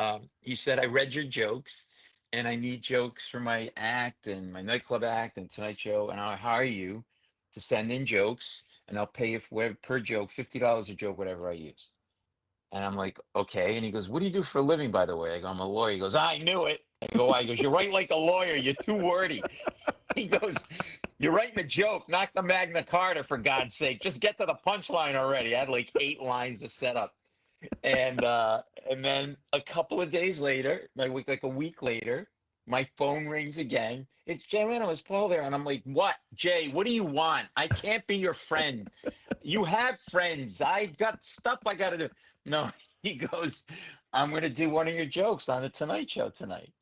he said, I read your jokes and I need jokes for my act and my nightclub act and Tonight Show. And I'll hire you to send in jokes and I'll pay you for per joke, $50 a joke, whatever I use. And I'm like, okay. And he goes, what do you do for a living, by the way? I go, I'm a lawyer. He goes, I knew it. I go, why? He goes, you write like a lawyer. You're too wordy. He goes, you're writing a joke. Knock the Magna Carta, for God's sake. Just get to the punchline already. I had like 8 lines of setup. And then a couple of days later, like a week later, my phone rings again. It's Jay Leno, is Paul there? And I'm like, what? Jay, what do you want? I can't be your friend. You have friends. I've got stuff I got to do. No, he goes, I'm going to do one of your jokes on the Tonight Show tonight.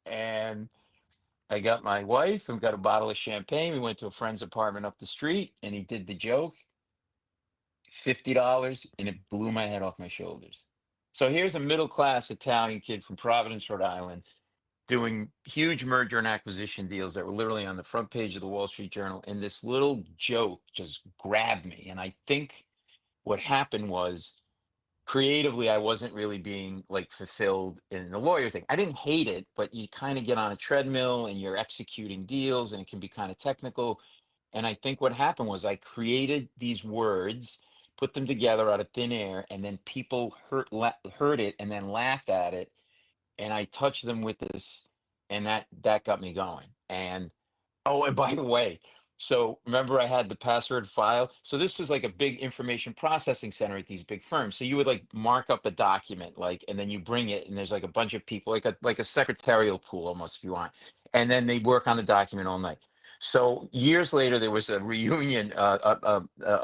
And I got my wife and got a bottle of champagne. We went to a friend's apartment up the street and he did the joke. $50, and it blew my head off my shoulders. So here's a middle-class Italian kid from Providence, Rhode Island, doing huge merger and acquisition deals that were literally on the front page of the Wall Street Journal. And this little joke just grabbed me. And I think what happened was, creatively, I wasn't really being like fulfilled in the lawyer thing. I didn't hate it, but you kind of get on a treadmill and you're executing deals and it can be kind of technical. And I think what happened was I created these words, put them together out of thin air, and then people heard it and then laughed at it. And I touched them with this, and that got me going. And oh, and by the way, so remember I had the password file. So this was like a big information processing center at these big firms. So you would like mark up a document, like, and then you bring it, and there's like a bunch of people, like a secretarial pool almost, if you want. And then they work on the document all night. So years later, there was a reunion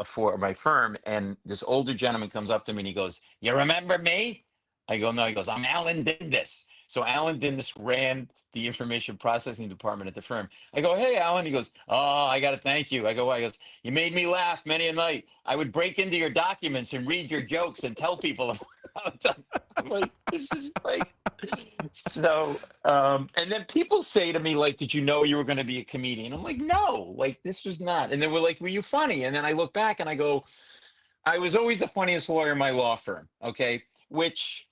for my firm, and this older gentleman comes up to me and he goes, "You remember me?" I go, "No." He goes, "I'm Alan Dindis." So Alan Dindis ran the information processing department at the firm. I go, "Hey, Alan." He goes, "Oh, I got to thank you." I go, "Why?" He goes, "You made me laugh many a night. I would break into your documents and read your jokes and tell people about them." I'm like, this is like, so, and then people say to me, like, "Did you know you were going to be a comedian?" I'm like, "No, like, this was not." And they were like, "Were you funny?" And then I look back and I go, I was always the funniest lawyer in my law firm. Okay. Which,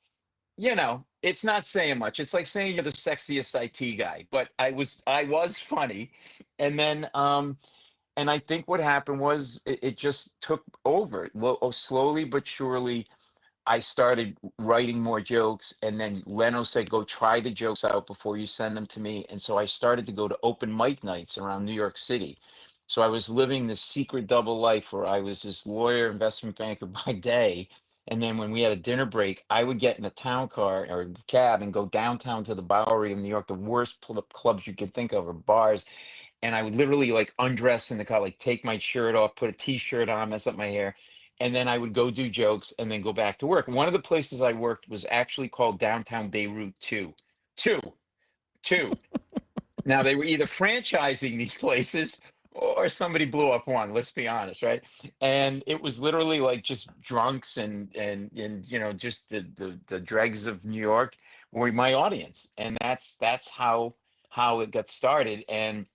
it's not saying much. It's like saying you're the sexiest IT guy, but I was funny. And then, and I think what happened was it just took over. Well, slowly but surely, I started writing more jokes, and then Leno said, go try the jokes out before you send them to me. And so I started to go to open mic nights around New York City. So I was living this secret double life where I was this lawyer, investment banker by day. And then when we had a dinner break, I would get in a town car or a cab and go downtown to the Bowery of New York, the worst clubs you could think of, or bars. And I would literally like undress in the car, like take my shirt off, put a t-shirt on, mess up my hair. And then I would go do jokes and then go back to work. One of the places I worked was actually called Downtown Beirut 2. Now, they were either franchising these places or somebody blew up one, let's be honest, right? And it was literally like just drunks and just the dregs of New York were my audience. And that's how it got started. And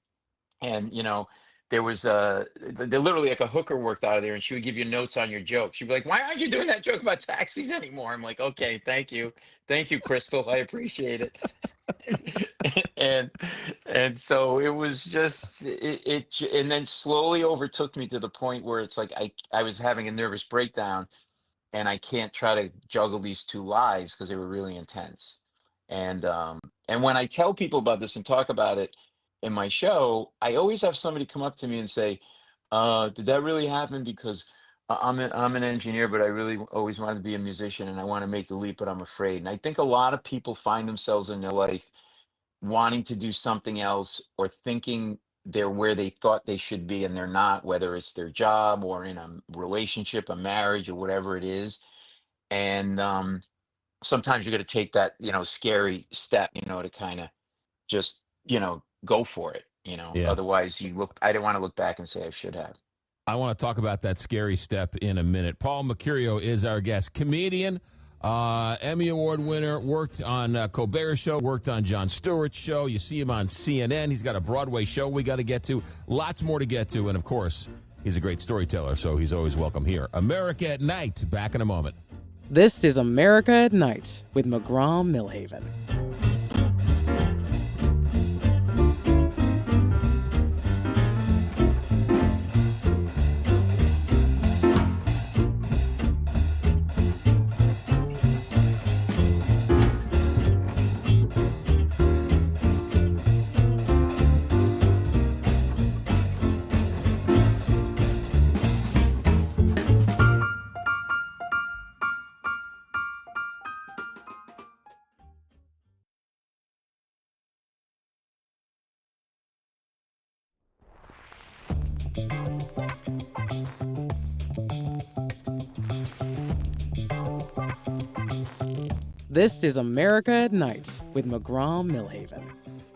there was literally like a hooker worked out of there, and she would give you notes on your jokes. She'd be like, "Why aren't you doing that joke about taxis anymore?" I'm like, "Okay, thank you, Crystal, I appreciate it." and so it was just it and then slowly overtook me to the point where it's like I was having a nervous breakdown, and I can't try to juggle these two lives because they were really intense. And when I tell people about this and talk about it in my show, I always have somebody come up to me and say, did that really happen? Because I'm an engineer, but I really always wanted to be a musician and I want to make the leap, but I'm afraid. And I think a lot of people find themselves in their life wanting to do something else or thinking they're where they thought they should be and they're not, whether it's their job or in a relationship, a marriage, or whatever it is. And sometimes you're going to take that, scary step, to kind of just, go for it, Yeah. Otherwise I didn't want to look back and say I should have. I want to talk about that scary step in a minute. Paul Mecurio is our guest, comedian, Emmy Award winner, worked on Colbert's show, worked on Jon Stewart's show. You see him on CNN. He's got a Broadway show we got to get to. Lots more to get to. And, of course, he's a great storyteller, so he's always welcome here. America at Night, back in a moment. This is America at Night with McGraw Milhaven. This is America at Night with McGraw Milhaven.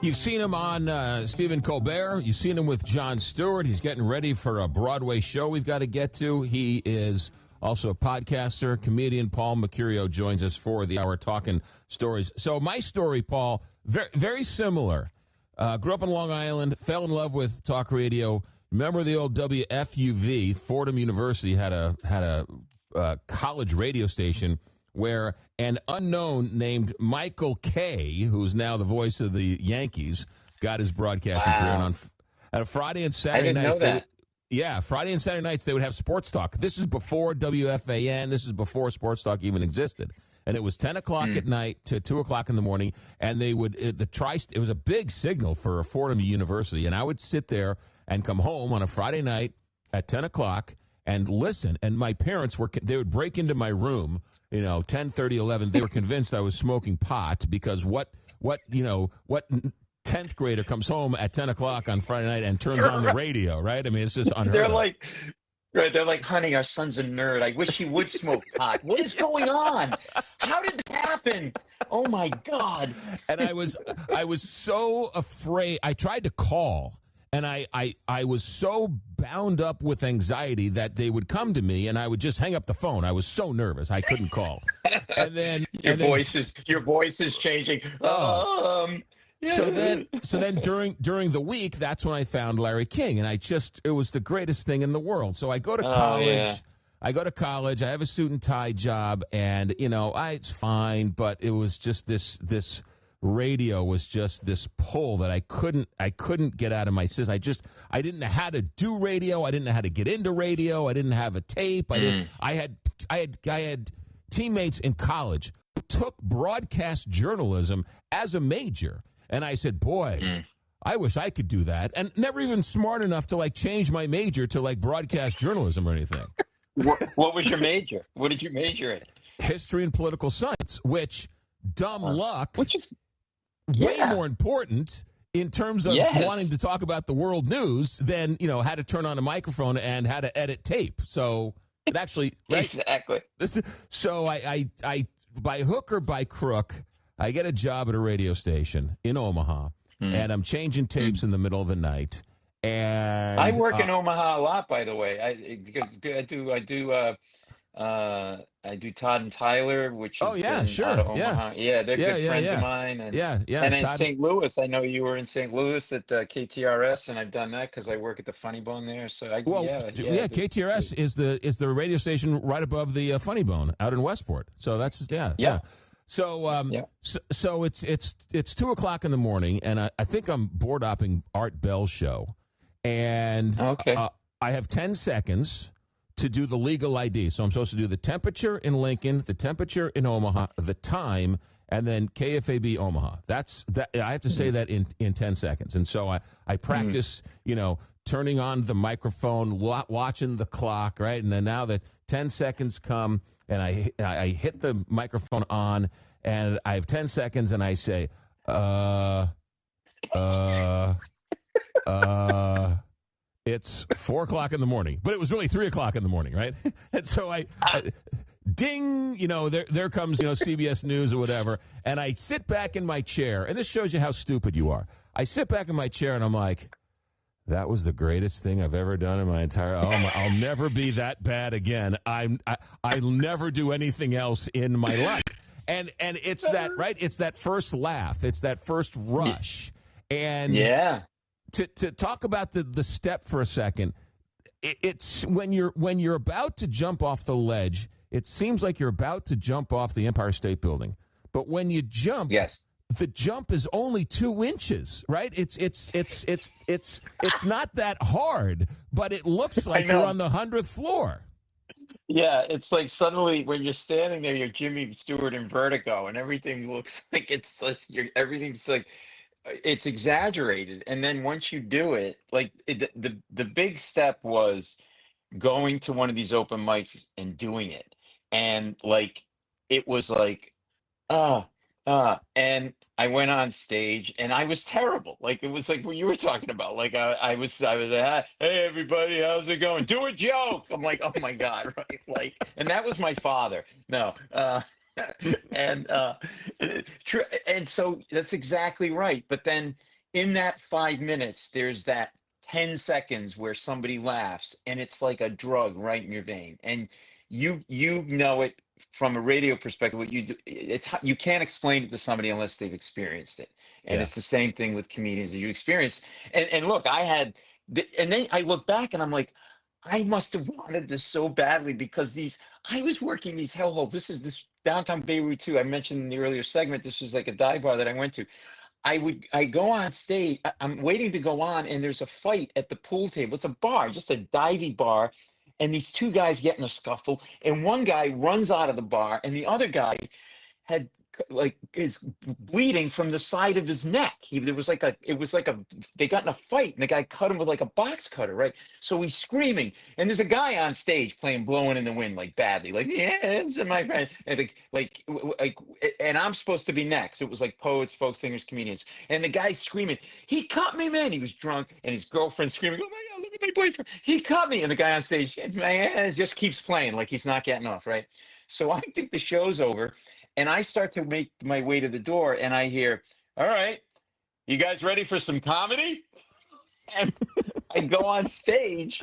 You've seen him on Stephen Colbert. You've seen him with Jon Stewart. He's getting ready for a Broadway show we've got to get to. He is also a podcaster. Comedian Paul Mecurio joins us for the hour talking stories. So my story, Paul, very, very similar. Grew up in Long Island, fell in love with talk radio. Remember the old WFUV? Fordham University had a college radio station where an unknown named Michael Kay, who's now the voice of the Yankees, got his broadcasting career. And on a Friday and Saturday nights, Friday and Saturday nights they would have sports talk. This is before WFAN. This is before sports talk even existed. And it was 10 o'clock at night to 2 o'clock in the morning. And they would it was a big signal for Fordham University. And I would sit there and come home on a Friday night at 10 o'clock and listen. And my parents they would break into my room, 10:30, 11. They were convinced I was smoking pot because what 10th grader comes home at 10 o'clock on Friday night and turns on the radio, right? I mean, it's just unheard of. They're like, honey, our son's a nerd. I wish he would smoke pot. What is going on? How did this happen? Oh my God. And I was so afraid. I tried to call. And I was so bound up with anxiety that they would come to me and I would just hang up the phone. I was so nervous I couldn't call. And then your voice is changing. Yeah. So then during the week, that's when I found Larry King, and it was the greatest thing in the world. So I go to college. Yeah. I go to college. I have a suit and tie job, and it's fine, but it was just this radio was just this pull that I couldn't get out of my system. I didn't know how to do radio. I didn't know how to get into radio. I didn't have a tape. I had teammates in college who took broadcast journalism as a major, and I said, boy, I wish I could do that, and never even smart enough to change my major to broadcast journalism or anything. What was your major? What did you major in? History and political science, which dumb luck, which is way more important in terms of wanting to talk about the world news than, how to turn on a microphone and how to edit tape. So it actually, right? Exactly. So I by hook or by crook, I get a job at a radio station in Omaha, and I'm changing tapes in the middle of the night. And I work in Omaha a lot, by the way. I do Todd and Tyler, which is out of Omaha. Yeah, they're good friends of mine. And, and in St. Louis, I know you were in St. Louis at KTRS, and I've done that because I work at the Funny Bone there. So KTRS is the radio station right above the Funny Bone out in Westport. So that's So it's 2 o'clock in the morning, and I think I'm board opping Art Bell's show, and I have 10 seconds to do the legal ID. So I'm supposed to do the temperature in Lincoln, the temperature in Omaha, the time, and then KFAB Omaha. I have to say that in 10 seconds. And so I practice, turning on the microphone, watching the clock, right? And then now the 10 seconds come, and I hit the microphone on, and I have 10 seconds, and I say, it's 4 o'clock in the morning, but it was really 3 o'clock in the morning, right? And so I ding, there comes, CBS News or whatever. And I sit back in my chair, and this shows you how stupid you are. I sit back in my chair and I'm like, that was the greatest thing I've ever done in my entire, I'll never be that bad again. I'll never do anything else in my life. And it's that, right? It's that first laugh. It's that first rush. And to talk about the step for a second, it's when you're about to jump off the ledge, it seems like you're about to jump off the Empire State Building. But when you jump, Yes. the jump is only 2 inches, right? It's not that hard, but it looks like you're on the 100th floor. Yeah, it's like suddenly when you're standing there, you're Jimmy Stewart in Vertigo, and everything looks like it's just everything's like it's exaggerated. And then once you do it, like the big step was going to one of these open mics and doing it, and like it was like and I went on stage and I was terrible. Like it was like what you were talking about. Like I was like, hey everybody, how's it going? Do a joke. I'm like, oh my God, right? Like, and that was my father. No, and so that's exactly right. But then in that 5 minutes, there's that 10 seconds where somebody laughs, and it's like a drug right in your vein, and you know it from a radio perspective. What you do, you can't explain it to somebody unless they've experienced it, and it's the same thing with comedians that you experience. And look, and then I look back and I'm like, I must have wanted this so badly, because I was working these hellholes. This downtown Beirut too. I mentioned in the earlier segment, this was like a dive bar that I went to. I go on stage, I'm waiting to go on, and there's a fight at the pool table. It's a bar, just a divey bar. And these two guys get in a scuffle, and one guy runs out of the bar, and the other guy is bleeding from the side of his neck. They got in a fight, and the guy cut him with like a box cutter, right? So he's screaming, and there's a guy on stage playing "Blowing in the Wind" like badly, like yes, my friend, and and I'm supposed to be next. It was like poets, folk singers, comedians, and the guy's screaming, "He cut me, man!" He was drunk, and his girlfriend screaming, "Oh my God, look at my boyfriend! He cut me!" And the guy on stage, man, just keeps playing like he's not getting off, right? So I think the show's over. And I start to make my way to the door, and I hear, "All right, you guys ready for some comedy?" And I go on stage,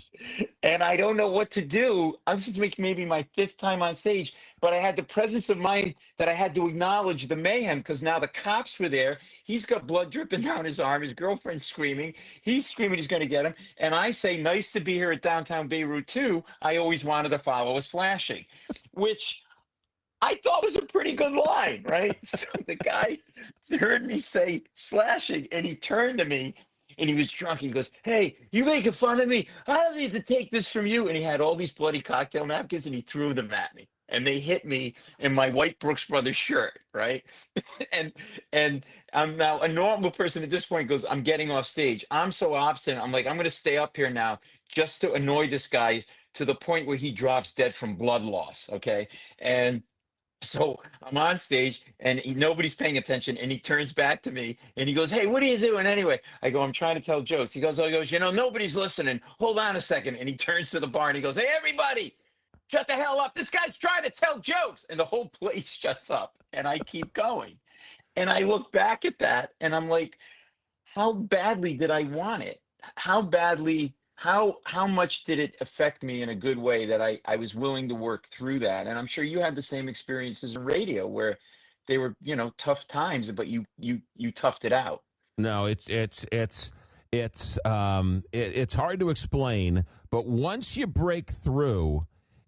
and I don't know what to do. I'm just making maybe my 5th time on stage, but I had the presence of mind that I had to acknowledge the mayhem, because now the cops were there. He's got blood dripping down his arm. His girlfriend's screaming. He's screaming he's going to get him. And I say, "Nice to be here at downtown Beirut too. I always wanted to follow a slashing," which I thought was a pretty good line, right? So the guy heard me say slashing, and he turned to me, and he was drunk. He goes, "Hey, you making fun of me? I don't need to take this from you." And he had all these bloody cocktail napkins, and he threw them at me. And they hit me in my white Brooks Brothers shirt, right? and I'm now a normal person at this point. Goes, I'm getting off stage. I'm so obstinate. I'm like, I'm going to stay up here now just to annoy this guy to the point where he drops dead from blood loss, okay? And so I'm on stage, and nobody's paying attention, and he turns back to me, and he goes, "Hey, what are you doing anyway?" I go, "I'm trying to tell jokes." He goes, "Nobody's listening. Hold on a second." And he turns to the bar, and he goes, "Hey, everybody, shut the hell up. This guy's trying to tell jokes." And the whole place shuts up, and I keep going. And I look back at that, and I'm like, how badly did I want it? How badly... How much did it affect me in a good way that I was willing to work through that? And I'm sure you had the same experiences in radio, where they were, tough times, but you toughed it out. No, it's hard to explain, but once you break through,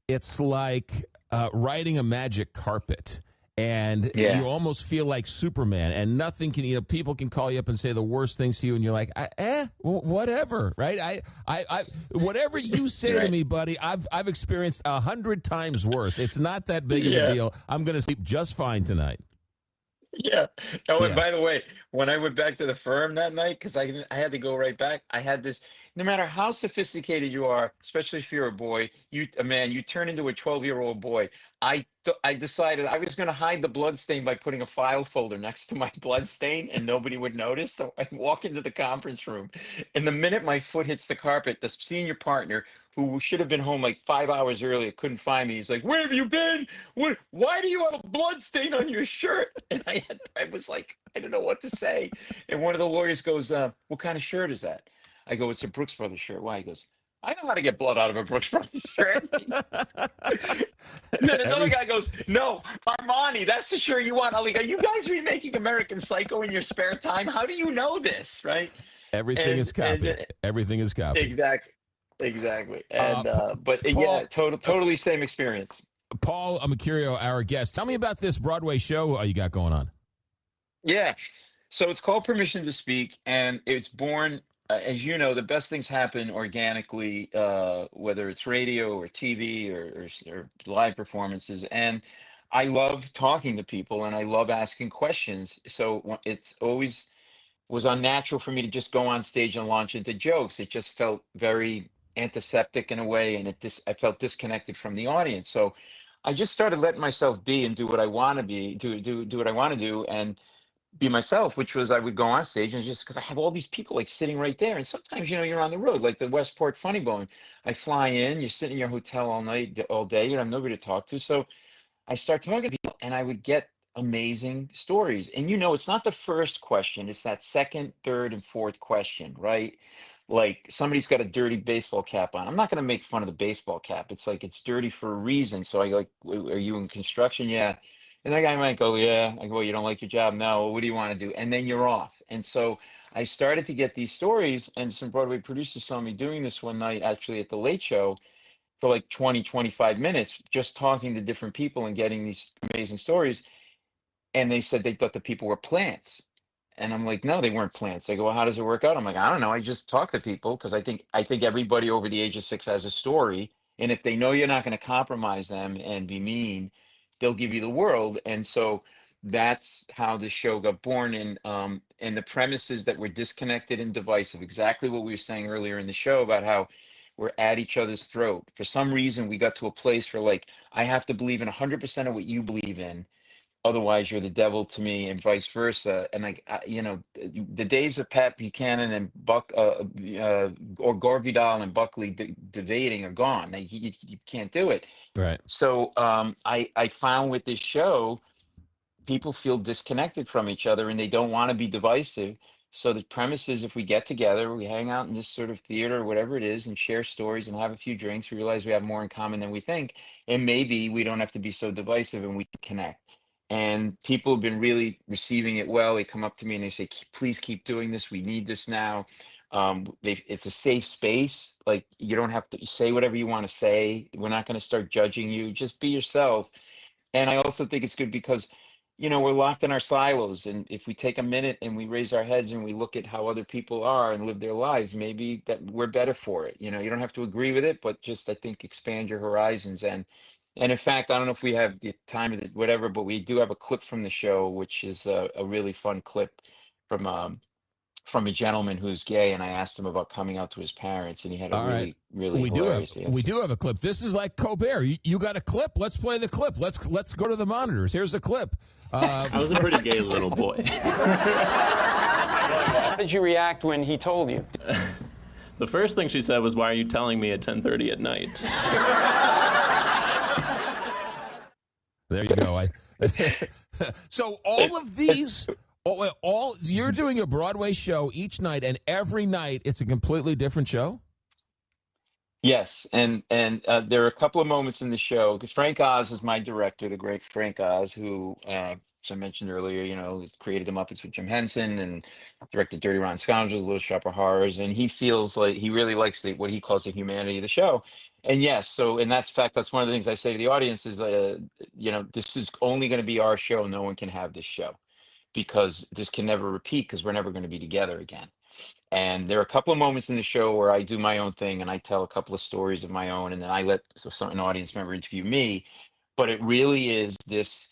it's like riding a magic carpet. And you almost feel like Superman, and nothing can, people can call you up and say the worst things to you, and you're like, whatever, right? I whatever you say right to me, buddy, I've experienced 100 times worse. It's not that big of a deal. I'm going to sleep just fine tonight. Yeah. Oh, and by the way, when I went back to the firm that night, because I had to go right back, I had this. No matter how sophisticated you are, especially if you're a boy, you turn into a 12-year-old boy. I decided I was going to hide the blood stain by putting a file folder next to my blood stain, and nobody would notice. So I walk into the conference room, and the minute my foot hits the carpet, the senior partner, who should have been home like 5 hours earlier, couldn't find me. He's like, "Where have you been? Why do you have a blood stain on your shirt?" And I was like, I didn't know what to say. And one of the lawyers goes, "What kind of shirt is that?" I go, "It's a Brooks Brothers shirt." "Why?" He goes, "I know how to get blood out of a Brooks Brothers shirt." And then another guy goes, "No, Armani, that's the shirt you want." I'm like, "Are you guys remaking American Psycho in your spare time? How do you know this?" Right? Everything is copied. Everything is copied. Exactly. Exactly. And but Paul, totally same experience. Paul Mecurio, our guest. Tell me about this Broadway show you got going on. Yeah. So it's called Permission to Speak, and it's born, as you know, the best things happen organically, whether it's radio or TV or live performances. And I love talking to people, and I love asking questions. So it's always was unnatural for me to just go on stage and launch into jokes. It just felt very antiseptic in a way, and I felt disconnected from the audience. So I just started letting myself be and do what I want to be, do what I want to do, and be myself, which was I would go on stage and just because I have all these people like sitting right there. And sometimes, you're on the road, like the Westport Funny Bone. I fly in, you're sitting in your hotel all night, all day, you have nobody to talk to. So I start talking to people and I would get amazing stories. And it's not the first question, it's that second, third, and fourth question, right? Like somebody's got a dirty baseball cap on. I'm not going to make fun of the baseball cap. It's like it's dirty for a reason. So I like, are you in construction? Yeah. And that guy might go, yeah. I go, well, you don't like your job? No. Well, what do you want to do? And then you're off. And so I started to get these stories, and some Broadway producers saw me doing this one night, actually at the Late Show, for like 20, 25 minutes, just talking to different people and getting these amazing stories. And they said they thought the people were plants. And I'm like, no, they weren't plants. They go, well, how does it work out? I'm like, I don't know. I just talk to people because I think everybody over the age of 6 has a story. And if they know you're not going to compromise them and be mean, they'll give you the world. And so that's how the show got born. And the premise is that we're disconnected and divisive. Exactly what we were saying earlier in the show about how we're at each other's throat. For some reason, we got to a place where like, I have to believe in 100% of what you believe in. Otherwise, you're the devil to me, and vice versa. And the days of Pat Buchanan and Buck, or Gore Vidal and Buckley debating are gone. You can't do it. Right. So I found with this show, people feel disconnected from each other, and they don't want to be divisive. So the premise is, if we get together, we hang out in this sort of theater or whatever it is, and share stories and have a few drinks, we realize we have more in common than we think, and maybe we don't have to be so divisive, and we can connect. And people have been really receiving it well. They come up to me and they say, please keep doing this. We need this now. It's a safe space. Like, you don't have to say whatever you want to say. We're not going to start judging you. Just be yourself. And I also think it's good because, we're locked in our silos. And if we take a minute and we raise our heads and we look at how other people are and live their lives, maybe that we're better for it. You don't have to agree with it, but just, I think, expand your horizons. And in fact, I don't know if we have the time or whatever, but we do have a clip from the show, which is a really fun clip from a gentleman who's gay, and I asked him about coming out to his parents, and he had a really hilarious answer. We do have a clip. This is like Colbert. You got a clip? Let's play the clip. Let's go to the monitors. Here's a clip. I was a pretty gay little boy. How did you react when he told you? The first thing she said was, "Why are you telling me at 10:30 at night?" There you go. So all of these, you're doing a Broadway show each night, and every night it's a completely different show? Yes, and there are a couple of moments in the show, because Frank Oz is my director, the great Frank Oz, who, as I mentioned earlier, created the Muppets with Jim Henson and directed Dirty Rotten Scoundrels, Little Shop of Horrors, and he feels like he really likes what he calls the humanity of the show. And yes, that's one of the things I say to the audience is, this is only going to be our show. No one can have this show, because this can never repeat, because we're never going to be together again. And there are a couple of moments in the show where I do my own thing and I tell a couple of stories of my own, and then I let an audience member interview me. But it really is this,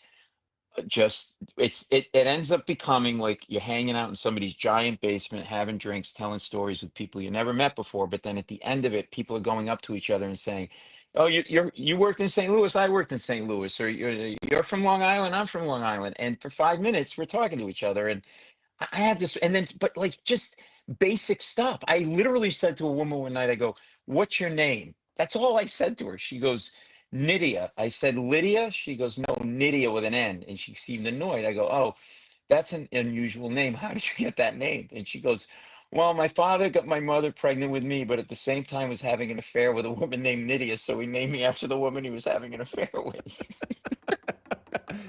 it ends up becoming like you're hanging out in somebody's giant basement, having drinks, telling stories with people you never met before. But then at the end of it, people are going up to each other and saying, "Oh, you worked in St. Louis, I worked in St. Louis," or "You're from Long Island, I'm from Long Island." And for 5 minutes, we're talking to each other. And I had this, and then, but like just basic stuff. I literally said to a woman one night, I go, "What's your name?" That's all I said to her. She goes, "Nydia." I said, "Lydia?" She goes, "No, Nydia with an N." And she seemed annoyed. I go, "Oh, that's an unusual name. How did you get that name?" And she goes, "Well, my father got my mother pregnant with me, but at the same time was having an affair with a woman named Nydia, so he named me after the woman he was having an affair with."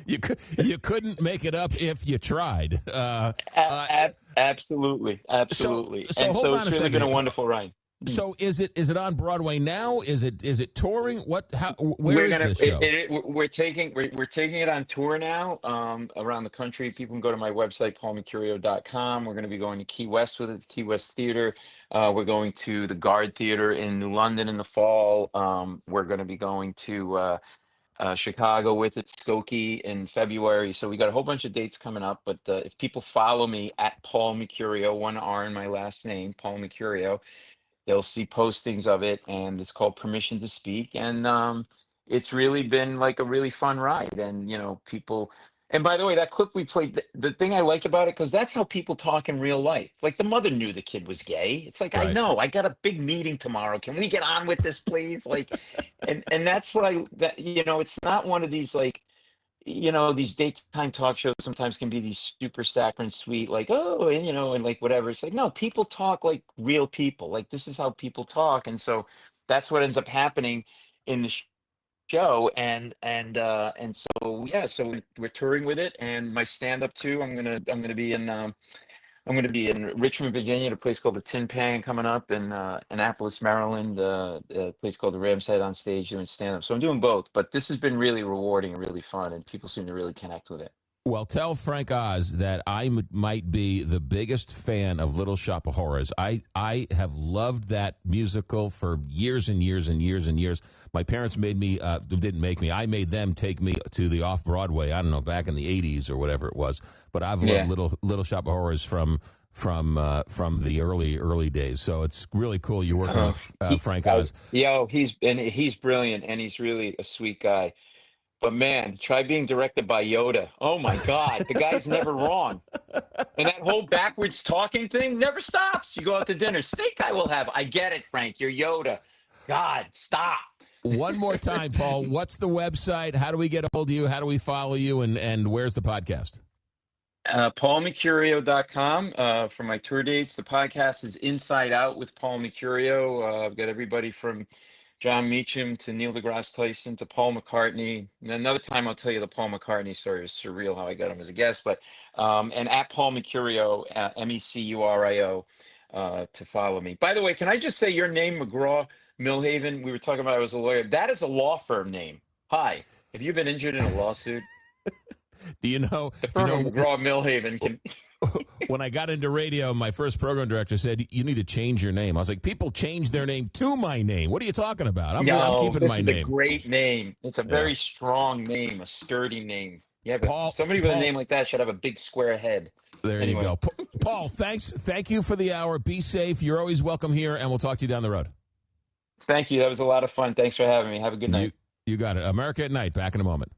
You couldn't make it up if you tried. Absolutely. So and hold so on it's a really second. been a wonderful ride. So is it on Broadway now? Is it touring? Where is this show? We're taking it on tour now around the country. People can go to my website, paulmecurio.com. We're going to be going to Key West with it, the Key West Theater. We're going to the Guard Theater in New London in the fall. We're going to be going to Chicago with it, Skokie in February. So we got a whole bunch of dates coming up. But if people follow me at Paul Mecurio, one R in my last name, Paul Mecurio, they'll see postings of it, and it's called Permission to Speak. And it's really been like a really fun ride. And, people, and by the way, that clip we played, the thing I liked about it, because that's how people talk in real life. Like the mother knew the kid was gay. It's like, right. I know, I got a big meeting tomorrow. Can we get on with this, please? Like, and that's what it's not one of these like, these daytime talk shows sometimes can be these super saccharine sweet, like, oh, and like whatever. It's like, no, people talk like real people. Like this is how people talk. And so that's what ends up happening in the show. And so, yeah, so we're touring with it, and my stand-up too. I'm going to be in Richmond, Virginia, at a place called the Tin Pan coming up, in Annapolis, Maryland, a place called the Ram's Head on stage doing stand-up. So I'm doing both, but this has been really rewarding and really fun, and people seem to really connect with it. Well, tell Frank Oz that I might be the biggest fan of Little Shop of Horrors. I have loved that musical for years and years and years and years. My parents didn't make me. I made them take me to the off-Broadway, I don't know, back in the 80s or whatever it was. But I've loved Little Shop of Horrors from the early days. So it's really cool you're working with Frank Oz. He's brilliant, and he's really a sweet guy. But man, try being directed by Yoda. Oh my God, the guy's never wrong. And that whole backwards talking thing never stops. You go out to dinner, steak I will have. I get it, Frank, you're Yoda. God, stop. One more time, Paul, what's the website? How do we get a hold of you? How do we follow you? And where's the podcast? PaulMecurio.com for my tour dates. The podcast is Inside Out with Paul Mecurio. I've got everybody from Jon Meacham to Neil deGrasse Tyson to Paul McCartney. And another time I'll tell you the Paul McCartney story. It's surreal how I got him as a guest. But and at Paul Mecurio, Mecurio, to follow me. By the way, can I just say your name, McGraw Milhaven? We were talking about I was a lawyer. That is a law firm name. Hi. Have you been injured in a lawsuit? Do you know? The firm of McGraw Milhaven can. When I got into radio, my first program director said, you need to change your name. I was like, people change their name to my name. What are you talking about? I'm keeping my name. This is a great name. It's a very strong name, a sturdy name. Yeah, but somebody with a name like that should have a big square head. There you go. Paul, thank you for the hour. Be safe. You're always welcome here, and we'll talk to you down the road. Thank you. That was a lot of fun. Thanks for having me. Have a good night. You got it. America at Night. Back in a moment.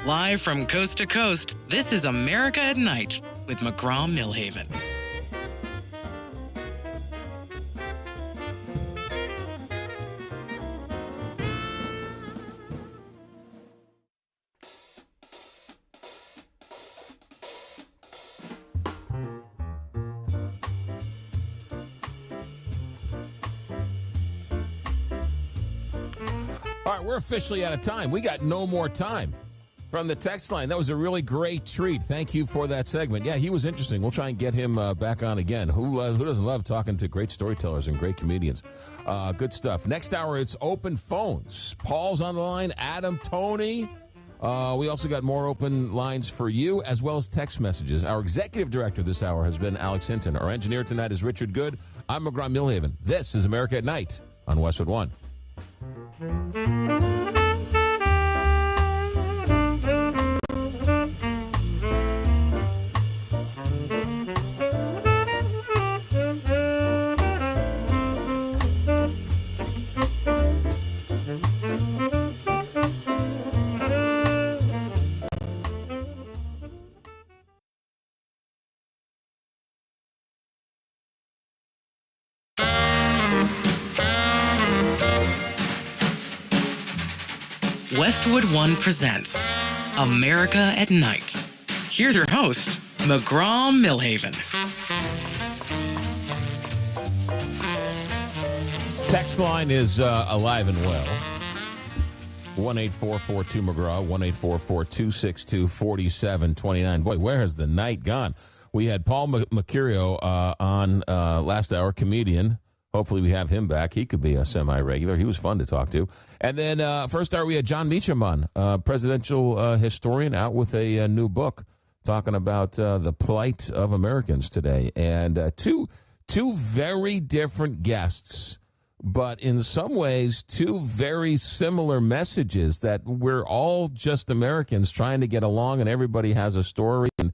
Live from coast to coast, this is America at Night with McGraw Milhaven. All right, we're officially out of time. We got no more time. From the text line, that was a really great treat. Thank you for that segment. Yeah, he was interesting. We'll try and get him back on again. Who doesn't love talking to great storytellers and great comedians? Good stuff. Next hour, it's open phones. Paul's on the line. Adam, Tony. We also got more open lines for you, as well as text messages. Our executive director this hour has been Alex Hinton. Our engineer tonight is Richard Good. I'm McGraw Milhaven. This is America at Night on Westwood One. Westwood One presents America at Night. Here's your host, McGraw Milhaven. Text line is alive and well. 1-844-2-McGraw, 1-844-262-4729. Boy, where has the night gone? We had Paul Mecurio on last hour, comedian, hopefully we have him back. He could be a semi-regular. He was fun to talk to. And then first hour, we had Jon Meacham on, presidential historian, out with a new book talking about the plight of Americans today. And two very different guests, but in some ways, two very similar messages that we're all just Americans trying to get along, and everybody has a story, and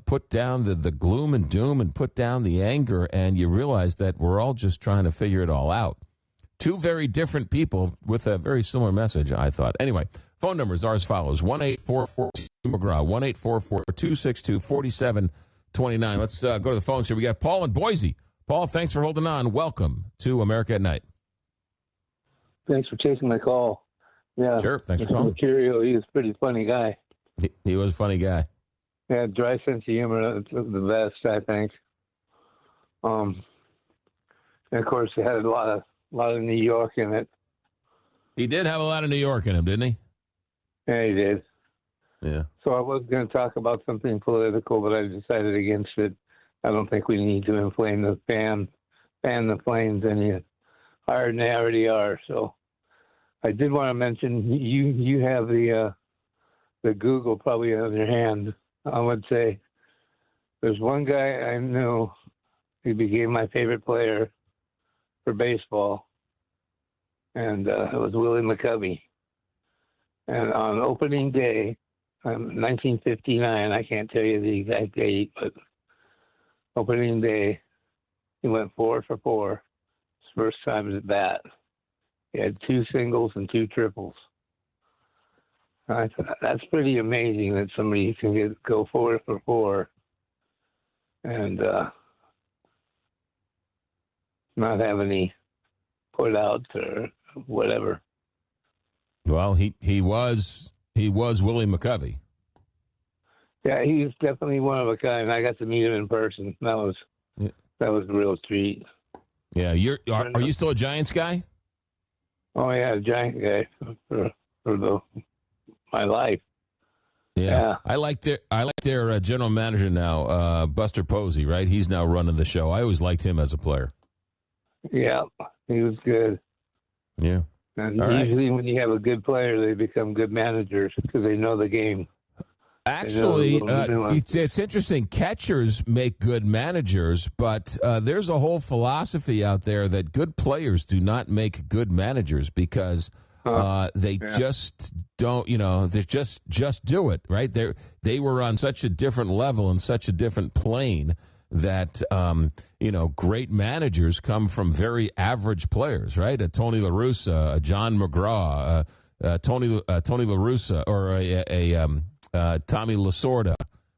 put down the gloom and doom and put down the anger, and you realize that we're all just trying to figure it all out. Two very different people with a very similar message, I thought. Anyway, phone numbers are as follows: 1-844-McGraw, 1-844-262-4729. Let's go to the phones here. We got Paul in Boise. Paul, thanks for holding on. Welcome to America at Night. Thanks for taking my call. Yeah, sure. Thanks for Mr. calling. Mecurio, he was a pretty funny guy. He was a funny guy. Yeah, dry sense of humor, the best, I think. And of course, it had a lot of New York in it. He did have a lot of New York in him, didn't he? Yeah, he did. Yeah. So I was going to talk about something political, but I decided against it. I don't think we need to fan the flames any higher than they already are. So I did want to mention you have the Google probably on your hand. I would say there's one guy I knew. He became my favorite player for baseball, and it was Willie McCovey. And on opening day, 1959, I can't tell you the exact date, but opening day, he went 4 for 4. His first time at bat. He had 2 singles and 2 triples. I thought that's pretty amazing that somebody can go 4 for 4 and not have any put outs or whatever. Well, he was Willie McCovey. Yeah, he was definitely one of a kind. I got to meet him in person. That was a real treat. Yeah, are you still a Giants guy? Oh yeah, a Giant guy for my life. Yeah. I like their general manager now, Buster Posey. Right, he's now running the show. I always liked him as a player. Yeah, he was good. Yeah, and all usually when you have a good player, they become good managers because they know the game. Actually, it's interesting. Catchers make good managers, but there's a whole philosophy out there that good players do not make good managers because they just don't. They just do it right. They were on such a different level and such a different plane that great managers come from very average players. Right, a Tony La Russa, a John McGraw, Tony La Russa, or Tommy Lasorda,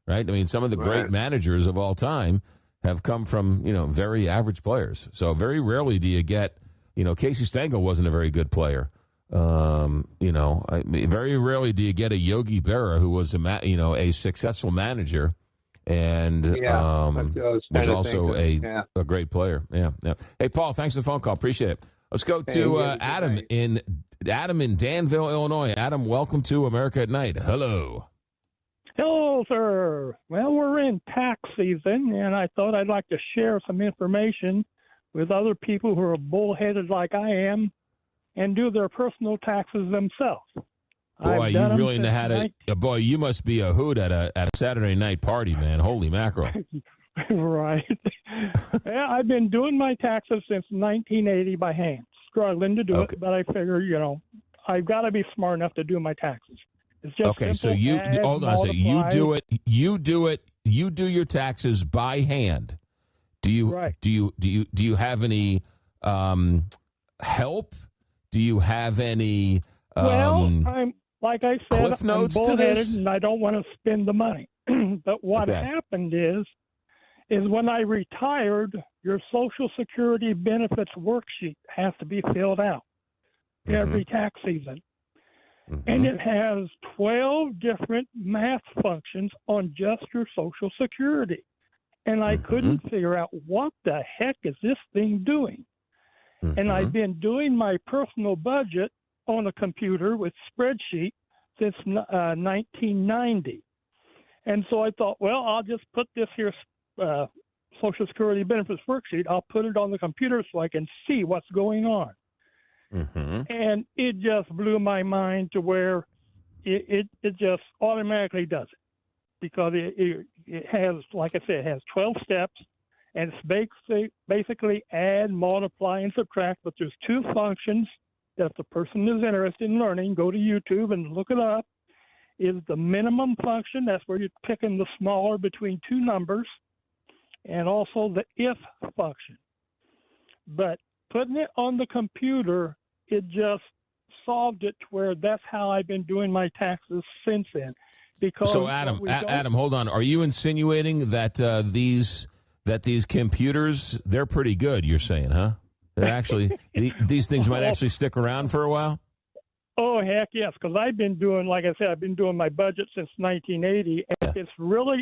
right? I mean, some of the great managers of all time have come from, very average players. So very rarely do you get, Casey Stengel wasn't a very good player. Very rarely do you get a Yogi Berra who was a successful manager and was also a great player. Yeah. Hey, Paul, thanks for the phone call. Appreciate it. Let's go to Adam in Danville, Illinois. Adam, welcome to America at Night. Hello. Hello, sir. Well, we're in tax season, and I thought I'd like to share some information with other people who are bullheaded like I am and do their personal taxes themselves. Boy, you really know how to. Boy, you must be a hoot at a Saturday night party, man. Holy mackerel! Right. Yeah, I've been doing my taxes since 1980 by hand. Struggling to do it, but I figure, I've got to be smart enough to do my taxes. It's just okay. So you hold on a second. You do it. You do your taxes by hand. Do you have any help? Do you have any? I'm like I said, Cliff Notes I'm to this, and I don't want to spend the money. But what happened is when I retired, your Social Security benefits worksheet has to be filled out every tax season. And it has 12 different math functions on just your Social Security. And I couldn't figure out what the heck is this thing doing. And I've been doing my personal budget on a computer with spreadsheet since 1990. And so I thought, well, I'll just put this here Social Security benefits worksheet, I'll put it on the computer so I can see what's going on. Mm-hmm. And it just blew my mind to where it just automatically does it, because it has, like I said, it has 12 steps, and it's basically add, multiply, and subtract. But there's two functions that if the person is interested in learning, go to YouTube and look it up. Is the minimum function, that's where you're picking the smaller between two numbers, and also the if function. But putting it on the computer, it just solved it to where that's how I've been doing my taxes since then. Because so Adam, hold on. Are you insinuating that these computers, they're pretty good? You're saying, huh? They're actually these things might actually stick around for a while. Oh heck yes, because I've been doing, like I said, I've been doing my budget since 1980, and it's really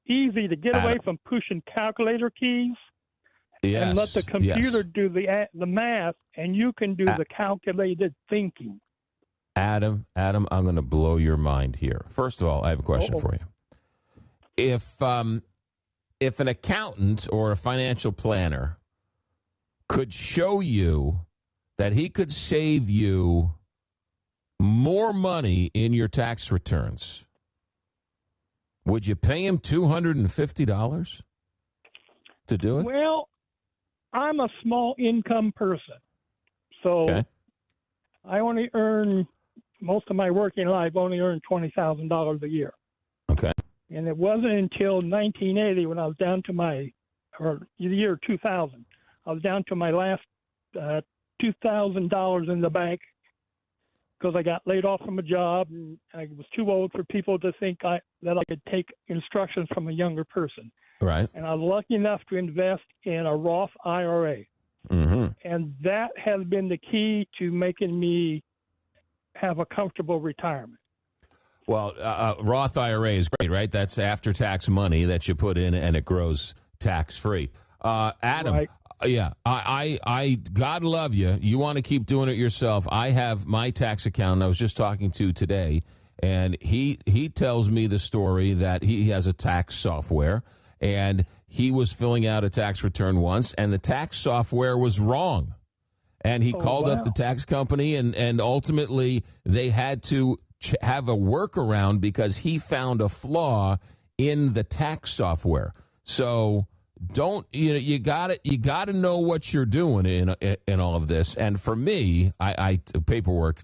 easy to get away from pushing calculator keys. Yes, and let the computer do the math, and you can do the calculated thinking. Adam, I'm going to blow your mind here. First of all, I have a question for you. If an accountant or a financial planner could show you that he could save you more money in your tax returns, would you pay him $250 to do it? Well, I'm a small income person, so I only earn, most of my working life, only earned $20,000 a year. Okay. And it wasn't until 1980 when I was down to or the year 2000, I was down to my last $2,000 in the bank, because I got laid off from a job, and I was too old for people to think that I could take instructions from a younger person. Right. And I was lucky enough to invest in a Roth IRA. Mm-hmm. And that has been the key to making me have a comfortable retirement. Well, Roth IRA is great, right? That's after-tax money that you put in, and it grows tax-free. Adam, right. Yeah, I God love you. You want to keep doing it yourself. I have my tax accountant I was just talking to today, and he tells me the story that he has a tax software, and he was filling out a tax return once, and the tax software was wrong. And he called up the tax company, and ultimately they had to have a workaround because he found a flaw in the tax software. So you got to know what you're doing in all of this. And for me, I paperwork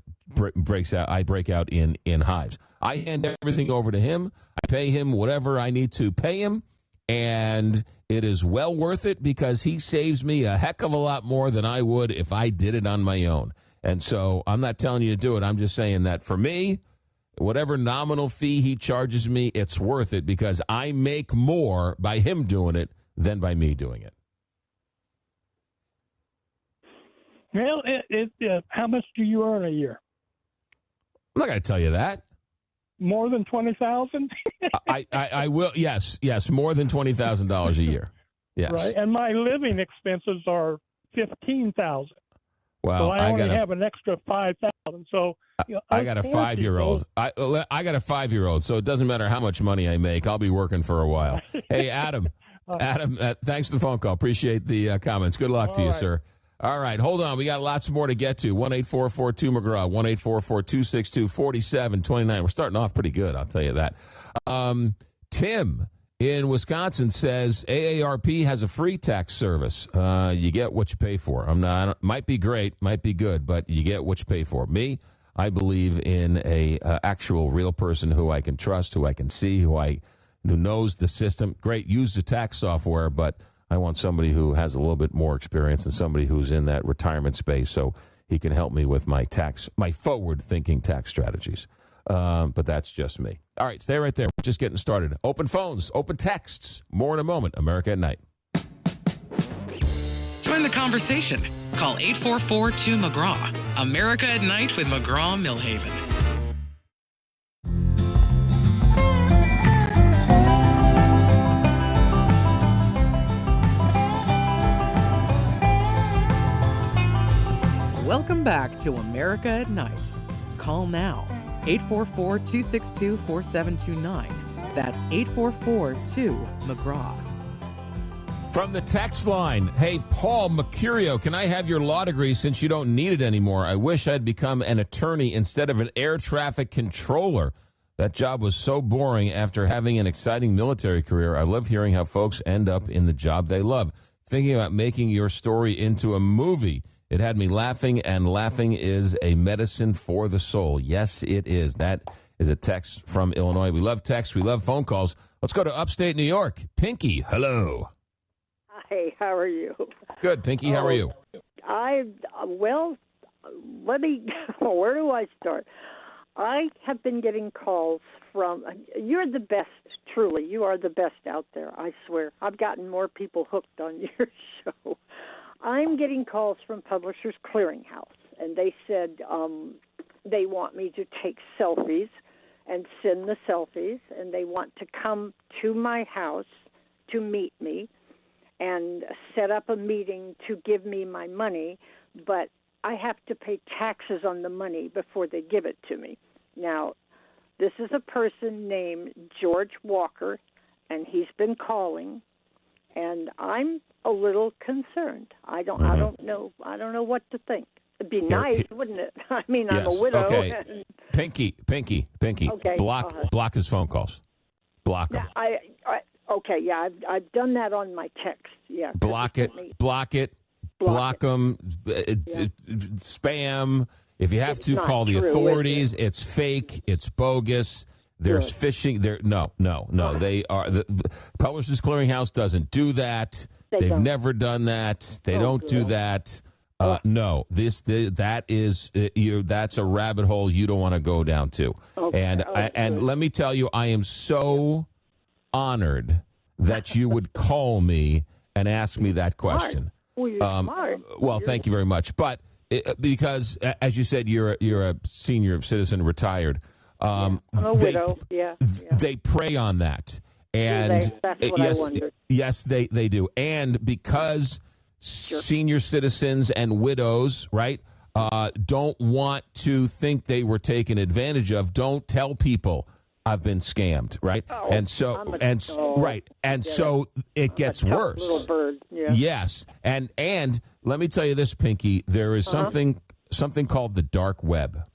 breaks out. I break out in hives. I hand everything over to him. I pay him whatever I need to pay him, and it is well worth it because he saves me a heck of a lot more than I would if I did it on my own. And so I'm not telling you to do it. I'm just saying that for me, whatever nominal fee he charges me, it's worth it because I make more by him doing it than by me doing it. Well, how much do you earn a year? I'm not going to tell you that. More than $20,000? I will. Yes, more than $20,000 a year. Yes. Right, and my living expenses are $15,000. Well, so I only have an extra $5,000. So I got a 5-year-old. I got a 5-year-old, so it doesn't matter how much money I make. I'll be working for a while. Hey, Adam. Thanks for the phone call. Appreciate the comments. Good luck to you, sir. All right, hold on. We got lots more to get to. 1-844-2-McGraw, 1-844-262-4729. We're starting off pretty good, I'll tell you that. Tim in Wisconsin says AARP has a free tax service. You get what you pay for. Might be great, might be good, but you get what you pay for. Me, I believe in a actual real person who I can trust, who I can see, who knows the system. Great, use the tax software, but I want somebody who has a little bit more experience and somebody who's in that retirement space so he can help me with my forward-thinking tax strategies. But that's just me. All right, stay right there. We're just getting started. Open phones, open texts. More in a moment. America at Night. Join the conversation. Call 844-2-McGraw. America at Night with McGraw Milhaven. Welcome back to America at Night. Call now. 844-262-4729. That's 844-2-McGraw. From the text line, hey, Paul Mecurio, can I have your law degree since you don't need it anymore? I wish I'd become an attorney instead of an air traffic controller. That job was so boring after having an exciting military career. I love hearing how folks end up in the job they love. Thinking about making your story into a movie. It had me laughing, and laughing is a medicine for the soul. Yes, it is. That is a text from Illinois. We love texts. We love phone calls. Let's go to upstate New York. Pinky, hello. Hey, how are you? Good, Pinky. How are you? Let me, where do I start? I have been getting calls from, you're the best, truly. You are the best out there, I swear. I've gotten more people hooked on your show. I'm getting calls from Publishers Clearinghouse, and they said they want me to take selfies and send the selfies, and they want to come to my house to meet me and set up a meeting to give me my money, but I have to pay taxes on the money before they give it to me. Now, this is a person named George Walker, and he's been calling, and I'm a little concerned. I don't know what to think. It'd be nice, wouldn't it? I mean, yes. I'm a widow. Okay. Pinky. Okay. Block his phone calls. Block him. I've done that on my text. Yeah. Block it. Block them. Spam. If you have to, call the authorities. It's fake. It's bogus. There's phishing. No. They are. The Publishers Clearinghouse doesn't do that. They've never done that. They don't do that. No. That is that's a rabbit hole you don't want to go down to. Okay. And let me tell you, I am so honored that you would call me and ask me that question. Well, you're smart. Well, thank you very much. But because, as you said, you're a senior citizen, retired. I'm a widow. Yeah. They prey on that, and that's what I wondered. Yes, they do. And because senior citizens and widows, right, don't want to think they were taken advantage of, don't tell people I've been scammed, right? Oh, so it gets worse. Little bird. Yeah. Yes, and let me tell you this, Pinky. There is something called the dark web,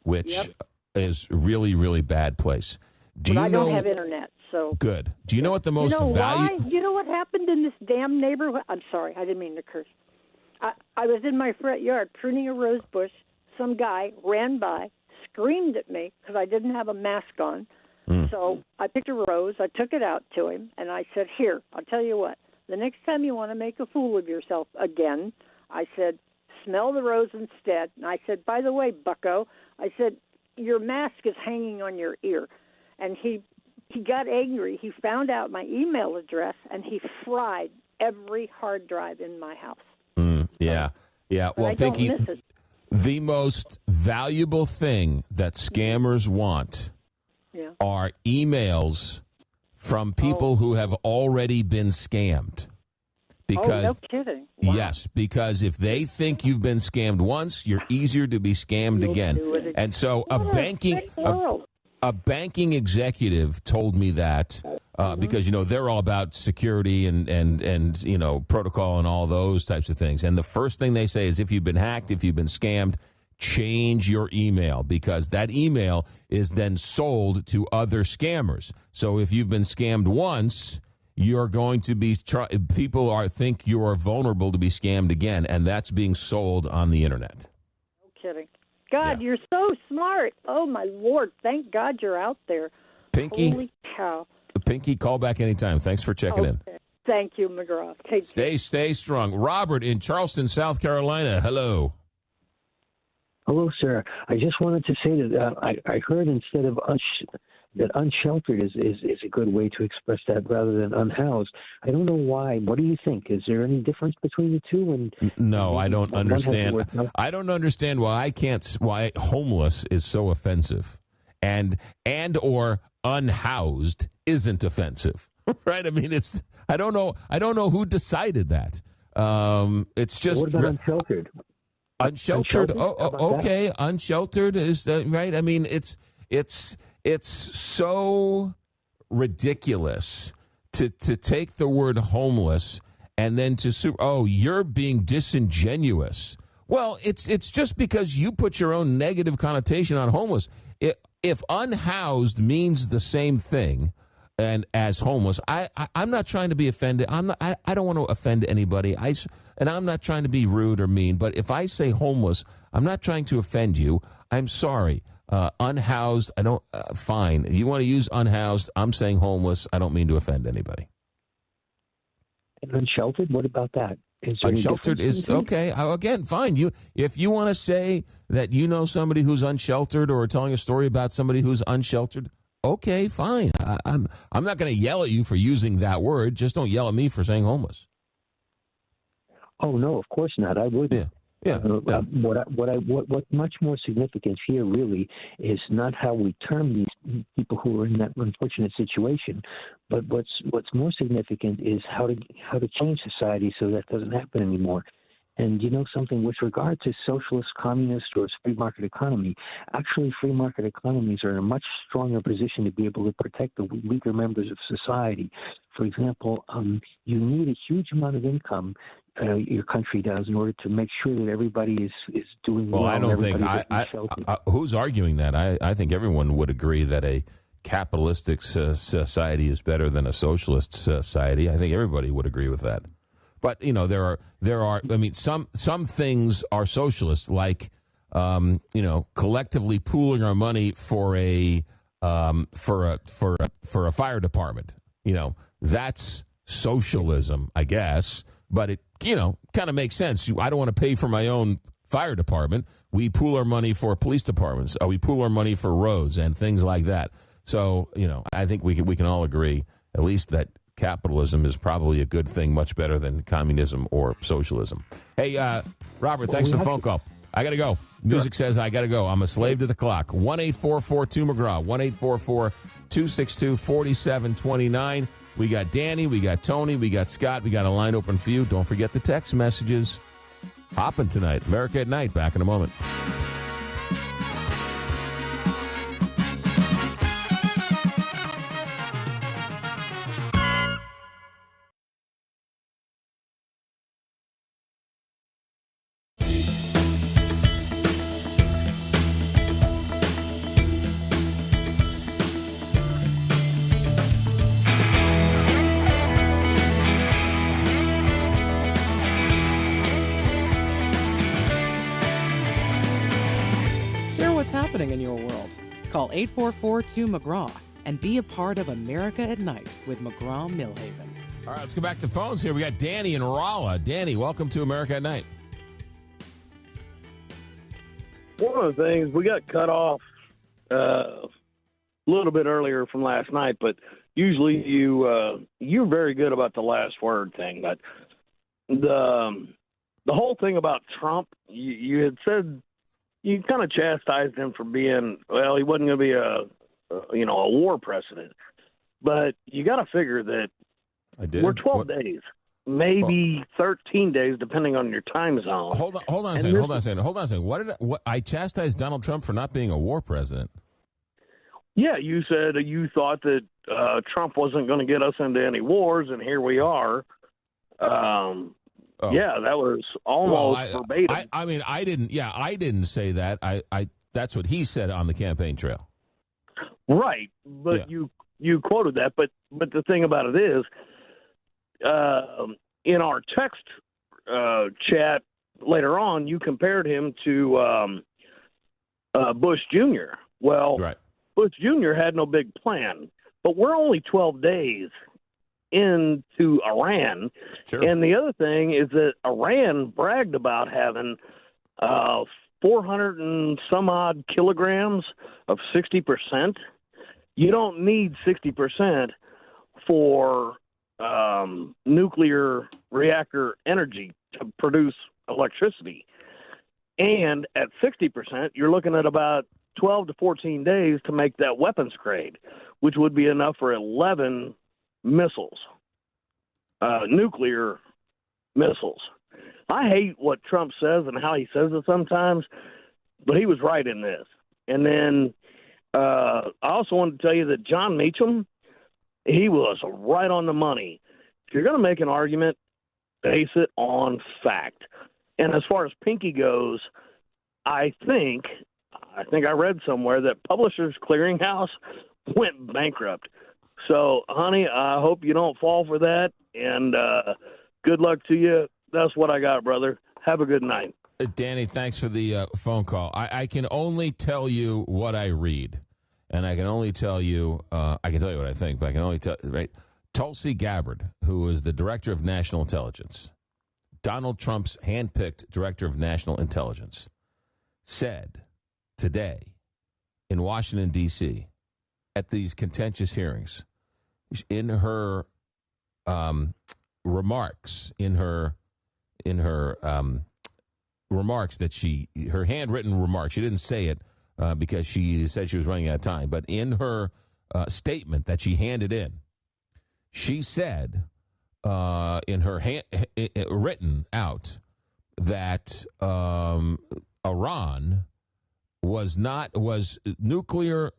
which is really, really bad place. I don't have internet, so good. Do you know what the most valuable? You know what happened in this damn neighborhood? I'm sorry, I didn't mean to curse. I was in my front yard pruning a rose bush. Some guy ran by, screamed at me because I didn't have a mask on. So I picked a rose, I took it out to him, and I said, here, I'll tell you what, the next time you want to make a fool of yourself again, I said, smell the rose instead. And I said, by the way, bucko, I said, your mask is hanging on your ear. And he got angry. He found out my email address, and he fried every hard drive in my house. Yeah. Well, Pinky, the most valuable thing that scammers want are emails from people who have already been scammed. Because, no kidding. Wow. Yes, because if they think you've been scammed once, you're easier to be scammed again. And so a banking executive told me that because, they're all about security and protocol and all those types of things. And the first thing they say is if you've been hacked, if you've been scammed, change your email, because that email is then sold to other scammers. So if you've been scammed once, you're going to be people think you are vulnerable to be scammed again, and that's being sold on the internet. No kidding. God, you're so smart. Oh my Lord, thank God you're out there. Pinky, holy cow. Pinky, call back anytime. Thanks for checking in. Thank you, McGraw. Take care. Stay strong. Robert in Charleston, South Carolina. Hello. Hello, sir. I just wanted to say that I heard instead of that unsheltered is a good way to express that rather than unhoused. I don't know why. What do you think? Is there any difference between the two? No, I don't understand. I don't understand why why homeless is so offensive, and or unhoused isn't offensive, right? I mean, I don't know who decided that. It's just what about unsheltered? Unsheltered. Okay. Unsheltered is right. I mean, it's so ridiculous to take the word homeless and then you're being disingenuous. Well, it's just because you put your own negative connotation on homeless. If unhoused means the same thing and as homeless, I'm not trying to be offended. I don't want to offend anybody. And I'm not trying to be rude or mean. But if I say homeless, I'm not trying to offend you. I'm sorry. Unhoused, I don't. Fine. You want to use unhoused? I'm saying homeless. I don't mean to offend anybody. And unsheltered? What about that? Unsheltered is okay. Again, fine. If you want to say that you know somebody who's unsheltered or telling a story about somebody who's unsheltered, okay, fine. I'm not going to yell at you for using that word. Just don't yell at me for saying homeless. Oh no, of course not. I wouldn't. Yeah. What much more significant here really is not how we term these people who are in that unfortunate situation, but what's more significant is how to change society so that doesn't happen anymore. And you know something, with regard to socialist, communist, or free market economy, actually free market economies are in a much stronger position to be able to protect the weaker members of society. For example, you need a huge amount of income, your country does, in order to make sure that everybody is doing well. I don't think who's arguing that. I think everyone would agree that a capitalistic society is better than a socialist society. I think everybody would agree with that. But there are. I mean, some things are socialist, like collectively pooling our money for a fire department. That's socialism, I guess. But it kind of makes sense. I don't want to pay for my own fire department. We pool our money for police departments. We pool our money for roads and things like that. So I think we can all agree at least that capitalism is probably a good thing, much better than communism or socialism. Hey, Robert, thanks for the phone call. I got to go. Music says I got to go. I'm a slave to the clock. 1-844-2-McGraw. 1-844-262-4729. We got Danny, we got Tony, we got Scott. We got a line open for you. Don't forget the text messages. Hopping tonight. America at Night. Back in a moment. In your world. Call 844-2-McGraw and be a part of America at Night with McGraw Milhaven. All right, let's go back to the phones here. We got Danny in Rolla. Danny, welcome to America at Night. One of the things, we got cut off a little bit earlier from last night, but usually you're very good about the last word thing. But the whole thing about Trump, you had said, you kind of chastised him for being, well, he wasn't going to be a war president. But you got to figure that we're 12 days, maybe 13 days, depending on your time zone. Hold on a second. What I chastised Donald Trump for not being a war president. Yeah, you said you thought that Trump wasn't going to get us into any wars, and here we are. Yeah, that was almost verbatim. I didn't say that. I that's what he said on the campaign trail. Right, but you quoted that. But the thing about it is, in our text chat later on, you compared him to Bush Jr. Well, right. Bush Jr. had no big plan, but we're only 12 days into Iran. Sure. And the other thing is that Iran bragged about having 400 and some odd kilograms of 60%. You don't need 60% for nuclear reactor energy to produce electricity. And at 60%, you're looking at about 12 to 14 days to make that weapons grade, which would be enough for 11 missiles, nuclear missiles. I hate what Trump says and how he says it sometimes, but he was right in this. And then I also wanted to tell you that Jon Meacham, he was right on the money. If you're going to make an argument, base it on fact. And as far as Pinky goes, I think I read somewhere that Publishers Clearinghouse went bankrupt. So, honey, I hope you don't fall for that, and good luck to you. That's what I got, brother. Have a good night. Danny, thanks for the phone call. I can only tell you what I read, and I can only tell you, I can tell you what I think, but I can only tell, right? Tulsi Gabbard, who is the Director of National Intelligence, Donald Trump's handpicked Director of National Intelligence, said today in Washington, D.C., at these contentious hearings, in her remarks, remarks that her handwritten remarks, she didn't say it because she said she was running out of time, but in her statement that she handed in, she said in her written out that Iran was nuclear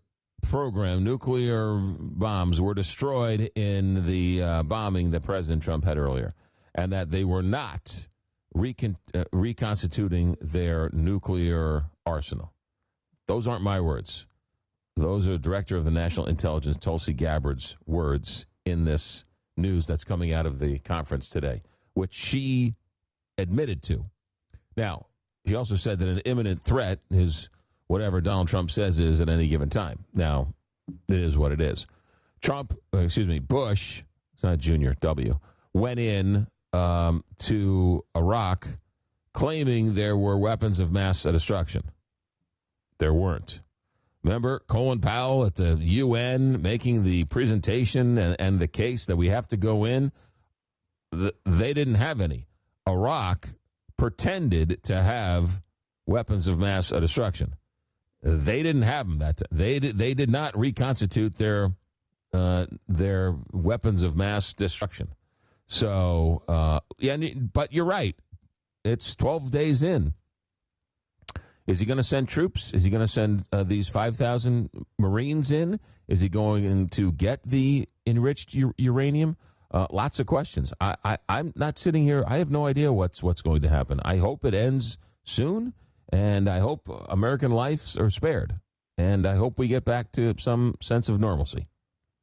bombs were destroyed in the bombing that President Trump had earlier, and that they were not reconstituting their nuclear arsenal. Those aren't my words. Those are Director of the National Intelligence, Tulsi Gabbard's words in this news that's coming out of the conference today, which she admitted to. Now, she also said that an imminent threat is whatever Donald Trump says is at any given time. Now, it is what it is. Bush, it's not Junior, W, went in to Iraq claiming there were weapons of mass destruction. There weren't. Remember Colin Powell at the UN making the presentation and the case that we have to go in? They didn't have any. Iraq pretended to have weapons of mass destruction. They didn't have them that time. They did not reconstitute their weapons of mass destruction. So, but you're right. It's 12 days in. Is he going to send troops? Is he going to send these 5,000 Marines in? Is he going to get the enriched uranium? Lots of questions. I'm not sitting here. I have no idea what's going to happen. I hope it ends soon, and I hope American lives are spared, and I hope we get back to some sense of normalcy.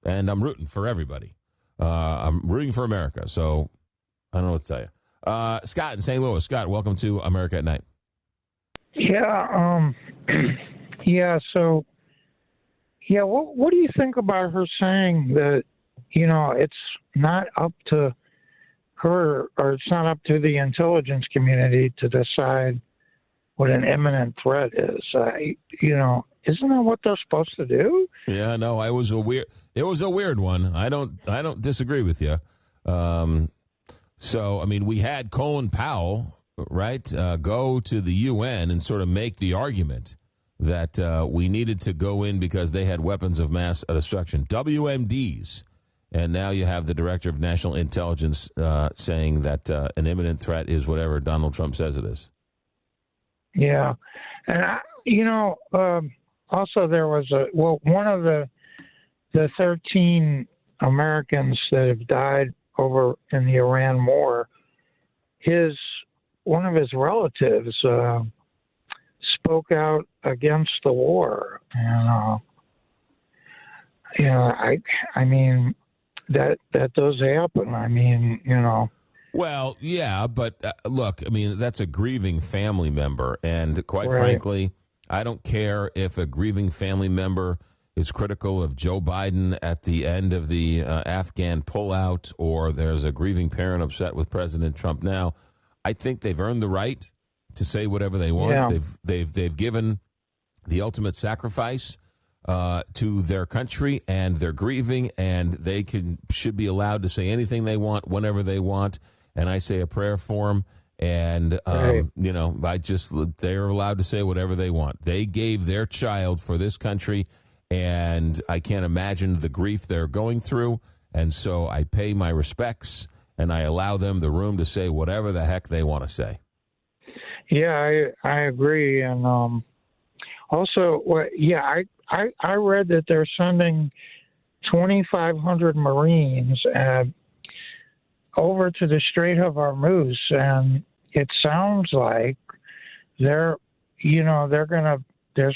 And I'm rooting for everybody. I'm rooting for America, so I don't know what to tell you. Scott in St. Louis. Scott, welcome to America at Night. Yeah, what do you think about her saying that, it's not up to her, or it's not up to the intelligence community to decide what an imminent threat is? Isn't that what they're supposed to do? Yeah, no, it was a weird one. I don't disagree with you. So, I mean, we had Colin Powell, right, go to the UN and sort of make the argument that we needed to go in because they had weapons of mass destruction, WMDs. And now you have the Director of National Intelligence saying that an imminent threat is whatever Donald Trump says it is. Yeah. And, also there was one of the 13 Americans that have died over in the Iran war, one of his relatives spoke out against the war, and I mean that does happen. I mean, Well, yeah, but look, I mean, that's a grieving family member, and quite Right. frankly, I don't care if a grieving family member is critical of Joe Biden at the end of the Afghan pullout, or there's a grieving parent upset with President Trump now. I think they've earned the right to say whatever they want. Yeah. They've given the ultimate sacrifice to their country, and they're grieving, and they should be allowed to say anything they want whenever they want. And I say a prayer for them. And, Right. they're allowed to say whatever they want. They gave their child for this country, and I can't imagine the grief they're going through. And so I pay my respects, and I allow them the room to say whatever the heck they want to say. Yeah, I agree. And also, I read that they're sending 2,500 Marines over to the Strait of Hormuz, and it sounds like there's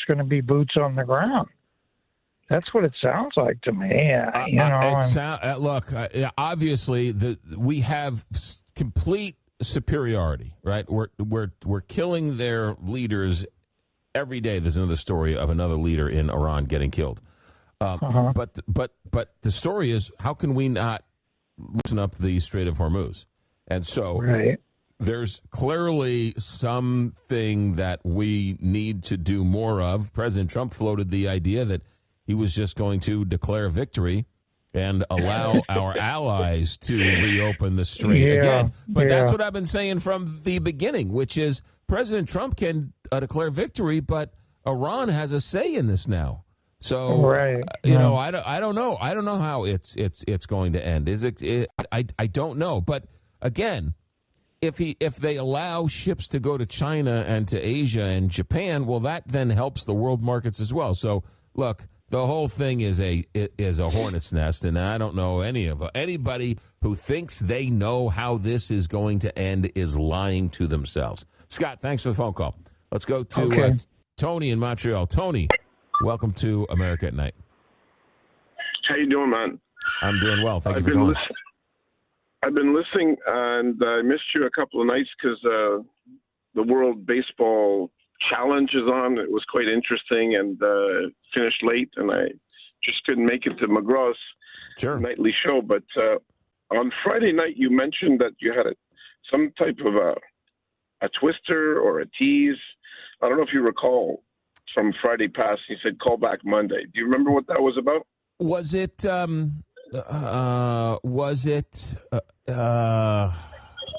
gonna be boots on the ground. That's what it sounds like to me. Look, obviously we have complete superiority, right? We're killing their leaders every day. There's another story of another leader in Iran getting killed. But the story is, how can we not loosen up the Strait of Hormuz? And so there's clearly something that we need to do more of. President Trump floated the idea that he was just going to declare victory and allow our allies to reopen the strait again. But that's what I've been saying from the beginning, which is President Trump can declare victory, but Iran has a say in this now. So, I don't know. I don't know how it's going to end. I don't know. But again, if they allow ships to go to China and to Asia and Japan, well, that then helps the world markets as well. So, look, the whole thing is a hornet's nest, and I don't know anybody who thinks they know how this is going to end is lying to themselves. Scott, thanks for the phone call. Let's go to Tony in Montreal. Tony, welcome to America at Night. How you doing, man? I'm doing well. Thank you for calling. I've been listening, and I missed you a couple of nights because the World Baseball Challenge is on. It was quite interesting, and finished late, and I just couldn't make it to McGraw's nightly show. But on Friday night, you mentioned that you had some type of a twister or a tease. I don't know if you recall from Friday past. You said call back Monday. Do you remember what that was about? Was it?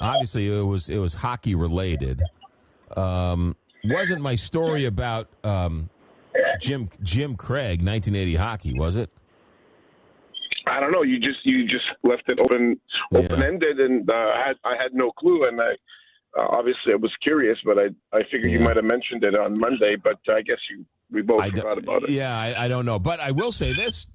Obviously, it was hockey related. Wasn't my story about Jim Craig, 1980 hockey, was it? I don't know. You just left it open ended, and I had no clue, and I obviously I was curious, but I figured you might have mentioned it on Monday, but I guess we both forgot about it. Yeah, I don't know, but I will say this,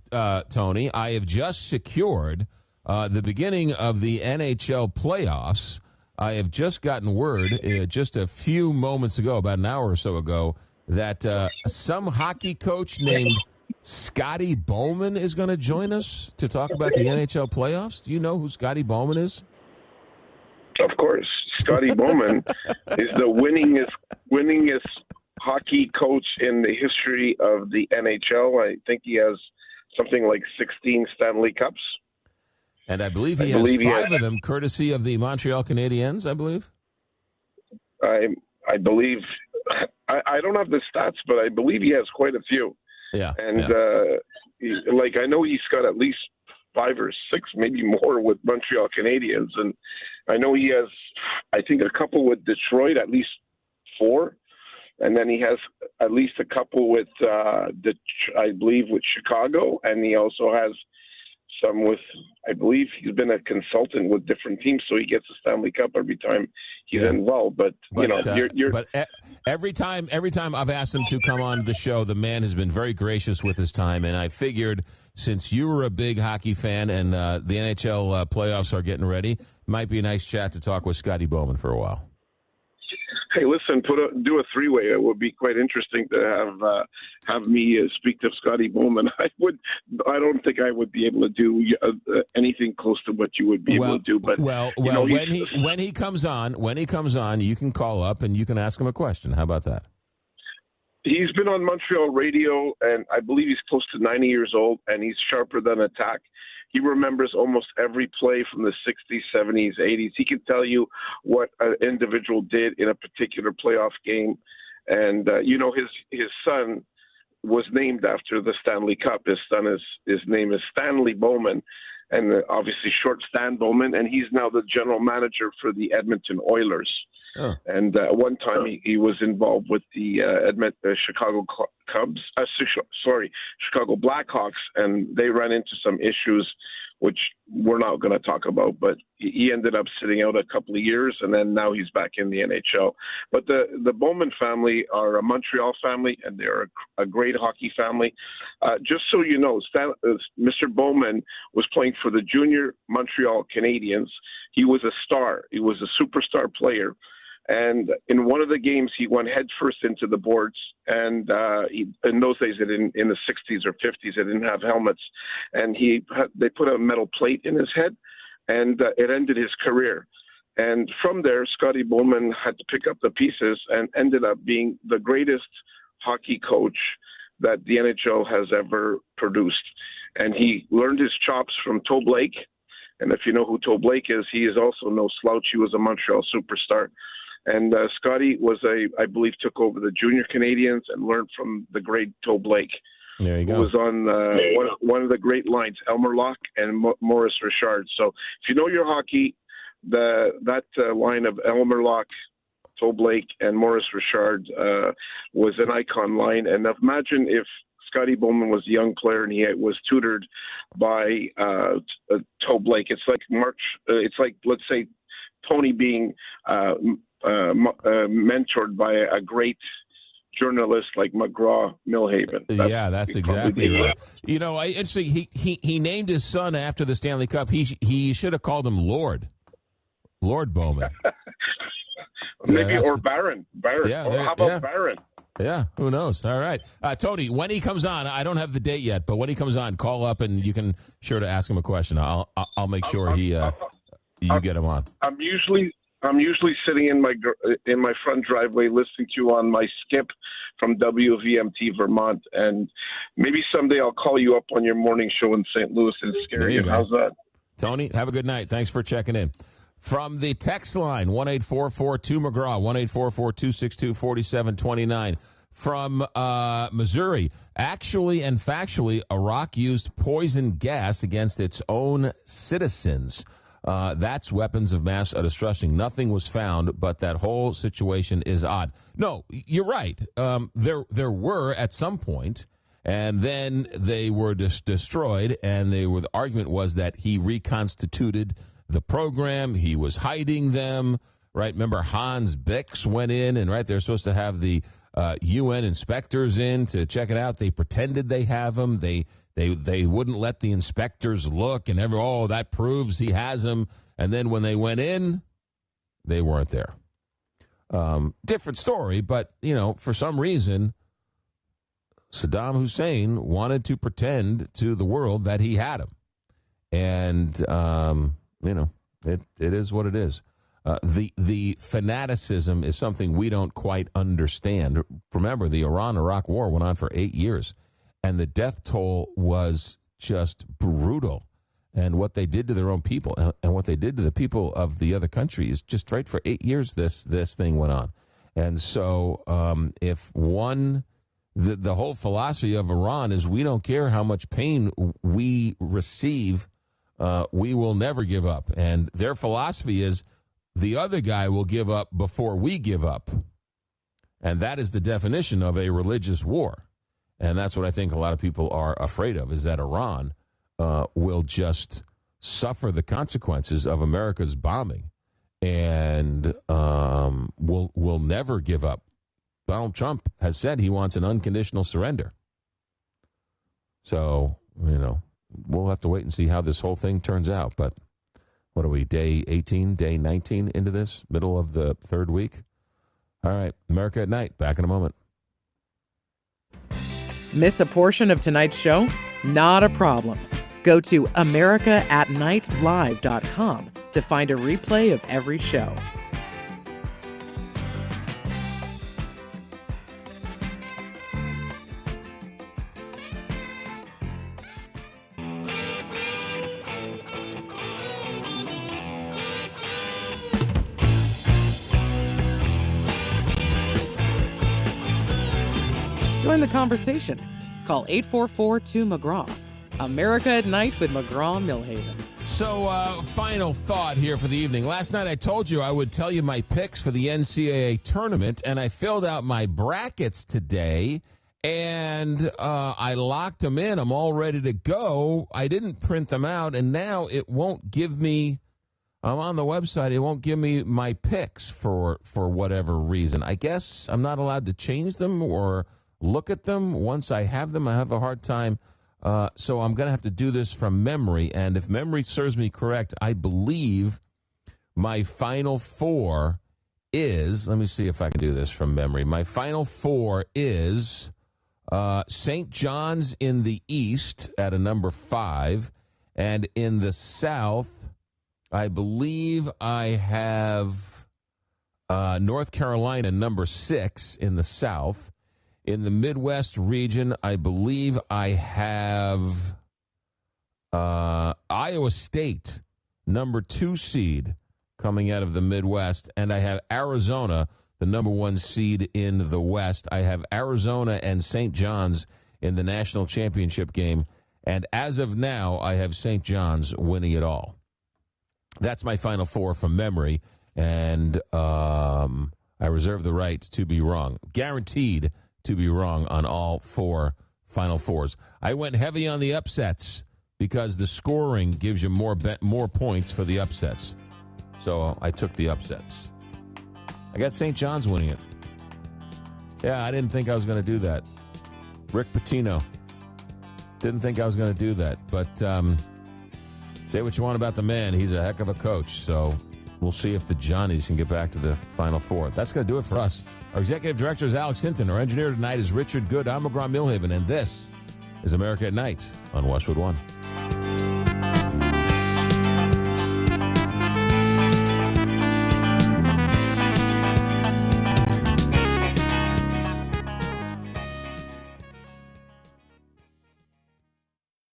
Tony. I have just secured the beginning of the NHL playoffs. I have just gotten word just a few moments ago, about an hour or so ago, that some hockey coach named Scotty Bowman is going to join us to talk about the NHL playoffs. Do you know who Scotty Bowman is? Of course. Scotty Bowman is the winningest hockey coach in the history of the NHL. I think he has something like 16 Stanley Cups. And I believe he has five of them, courtesy of the Montreal Canadiens, I believe. I believe, I don't have the stats, but I believe he has quite a few. Yeah. And I know he's got at least 5 or 6, maybe more with Montreal Canadiens. And I know he has, I think, a couple with Detroit, at least 4. And then he has at least a couple with, I believe, with Chicago. And he also has some with, I believe he's been a consultant with different teams, so he gets a Stanley Cup every time he's involved. But every time I've asked him to come on the show, the man has been very gracious with his time. And I figured, since you were a big hockey fan and the NHL playoffs are getting ready, might be a nice chat to talk with Scotty Bowman for a while. Hey, listen, do a 3-way. It would be quite interesting to have me speak to Scotty Bowman. I don't think I would be able to do anything close to what you would be able to do. But when he comes on, you can call up and you can ask him a question. How about that? He's been on Montreal radio, and I believe he's close to 90 years old, and he's sharper than a tack. He remembers almost every play from the 60s, 70s, 80s. He can tell you what an individual did in a particular playoff game. And, his son was named after the Stanley Cup. His name is Stanley Bowman, and obviously short Stan Bowman, and he's now the general manager for the Edmonton Oilers. Oh. And one time he was involved with the Chicago Blackhawks, and they ran into some issues which we're not going to talk about, but he ended up sitting out a couple of years, and then now he's back in the NHL. But the Bowman family are a Montreal family, and they're a great hockey family. Just so you know, Mr. Bowman was playing for the junior Montreal Canadiens. He was a star. He was a superstar player. And in one of the games, he went headfirst into the boards. And in those days, in the 60s or 50s, they didn't have helmets. And they put a metal plate in his head, and it ended his career. And from there, Scotty Bowman had to pick up the pieces and ended up being the greatest hockey coach that the NHL has ever produced. And he learned his chops from Toe Blake. And if you know who Toe Blake is, he is also no slouch. He was a Montreal superstar. And Scotty I believe, took over the junior Canadians and learned from the great Toe Blake. There you go. Who was on one of the great lines, Elmer Locke and Maurice Richard. So if you know your hockey, that line of Elmer Locke, Toe Blake, and Maurice Richard was an icon line. And imagine if Scotty Bowman was a young player and he was tutored by Toe Blake. It's like let's say Tony being mentored by a great journalist like McGraw Milhaven. That's exactly right. You know, actually, he named his son after the Stanley Cup. He should have called him Lord Bowman. Maybe or Baron. Yeah, or how about Baron? Yeah, who knows? All right. Tony, when he comes on, I don't have the date yet, but when he comes on, call up and you can sure to ask him a question. I'll make sure you get him on. I'm usually sitting in my front driveway listening to you on my skip from WVMT Vermont, and maybe someday I'll call you up on your morning show in St. Louis and scare you. How's that? Tony, have a good night. Thanks for checking in. From the text line, 1-844-2-McGraw, 1-844-262-4729. From Missouri, actually and factually, Iraq used poison gas against its own citizens. That's weapons of mass destruction. Nothing was found, but that whole situation is odd. No, you're right. There were at some point, and then they were destroyed, and the argument was that he reconstituted the program. He was hiding them, right? Remember, Hans Bix went in, and they're supposed to have the UN inspectors in to check it out. They pretended they have them. They wouldn't let the inspectors look, and that proves he has them. And then when they went in, they weren't there. Different story, but, for some reason, Saddam Hussein wanted to pretend to the world that he had him. And, it is what it is. The fanaticism is something we don't quite understand. Remember, the Iran-Iraq war went on for 8 years. And the death toll was just brutal. And what they did to their own people and what they did to the people of the other country is just right for 8 years this thing went on. And so the whole philosophy of Iran is we don't care how much pain we receive, we will never give up. And their philosophy is the other guy will give up before we give up. And that is the definition of a religious war. And that's what I think a lot of people are afraid of, is that Iran will just suffer the consequences of America's bombing and will never give up. Donald Trump has said he wants an unconditional surrender. So, we'll have to wait and see how this whole thing turns out. But what are we, day 18, day 19 into this, middle of the third week? All right, America at Night, back in a moment. Miss a portion of tonight's show? Not a problem. Go to americaatnightlive.com to find a replay of every show. Join the conversation. Call 844-2-McGraw. America at Night with McGraw Milhaven. So, final thought here for the evening. Last night I told you I would tell you my picks for the NCAA tournament, and I filled out my brackets today, And I locked them in. I'm all ready to go. I didn't print them out, and now it won't give me. I'm on the website. It won't give me my picks for whatever reason. I guess I'm not allowed to change them or look at them. Once I have them, I have a hard time. So I'm going to have to do this from memory. And if memory serves me correct, I believe my final four is, let me see if I can do this from memory. My final four is St. John's in the East at a number 5. And in the South, I believe I have North Carolina, number 6 in the South. In the Midwest region, I believe I have Iowa State, number 2 seed, coming out of the Midwest. And I have Arizona, the number 1 seed in the West. I have Arizona and St. John's in the national championship game. And as of now, I have St. John's winning it all. That's my final four from memory. And I reserve the right to be wrong. Guaranteed to be wrong on all 4 final fours. I went heavy on the upsets because the scoring gives you more points for the upsets. So I took the upsets. I got St. John's winning it. Yeah, I didn't think I was going to do that. Rick Pitino. Didn't think I was going to do that. But say what you want about the man. He's a heck of a coach. So we'll see if the Johnnies can get back to the Final Four. That's going to do it for us. Our executive director is Alex Hinton. Our engineer tonight is Richard Good. I'm McGraw Milhaven, and this is America at Night on Westwood One.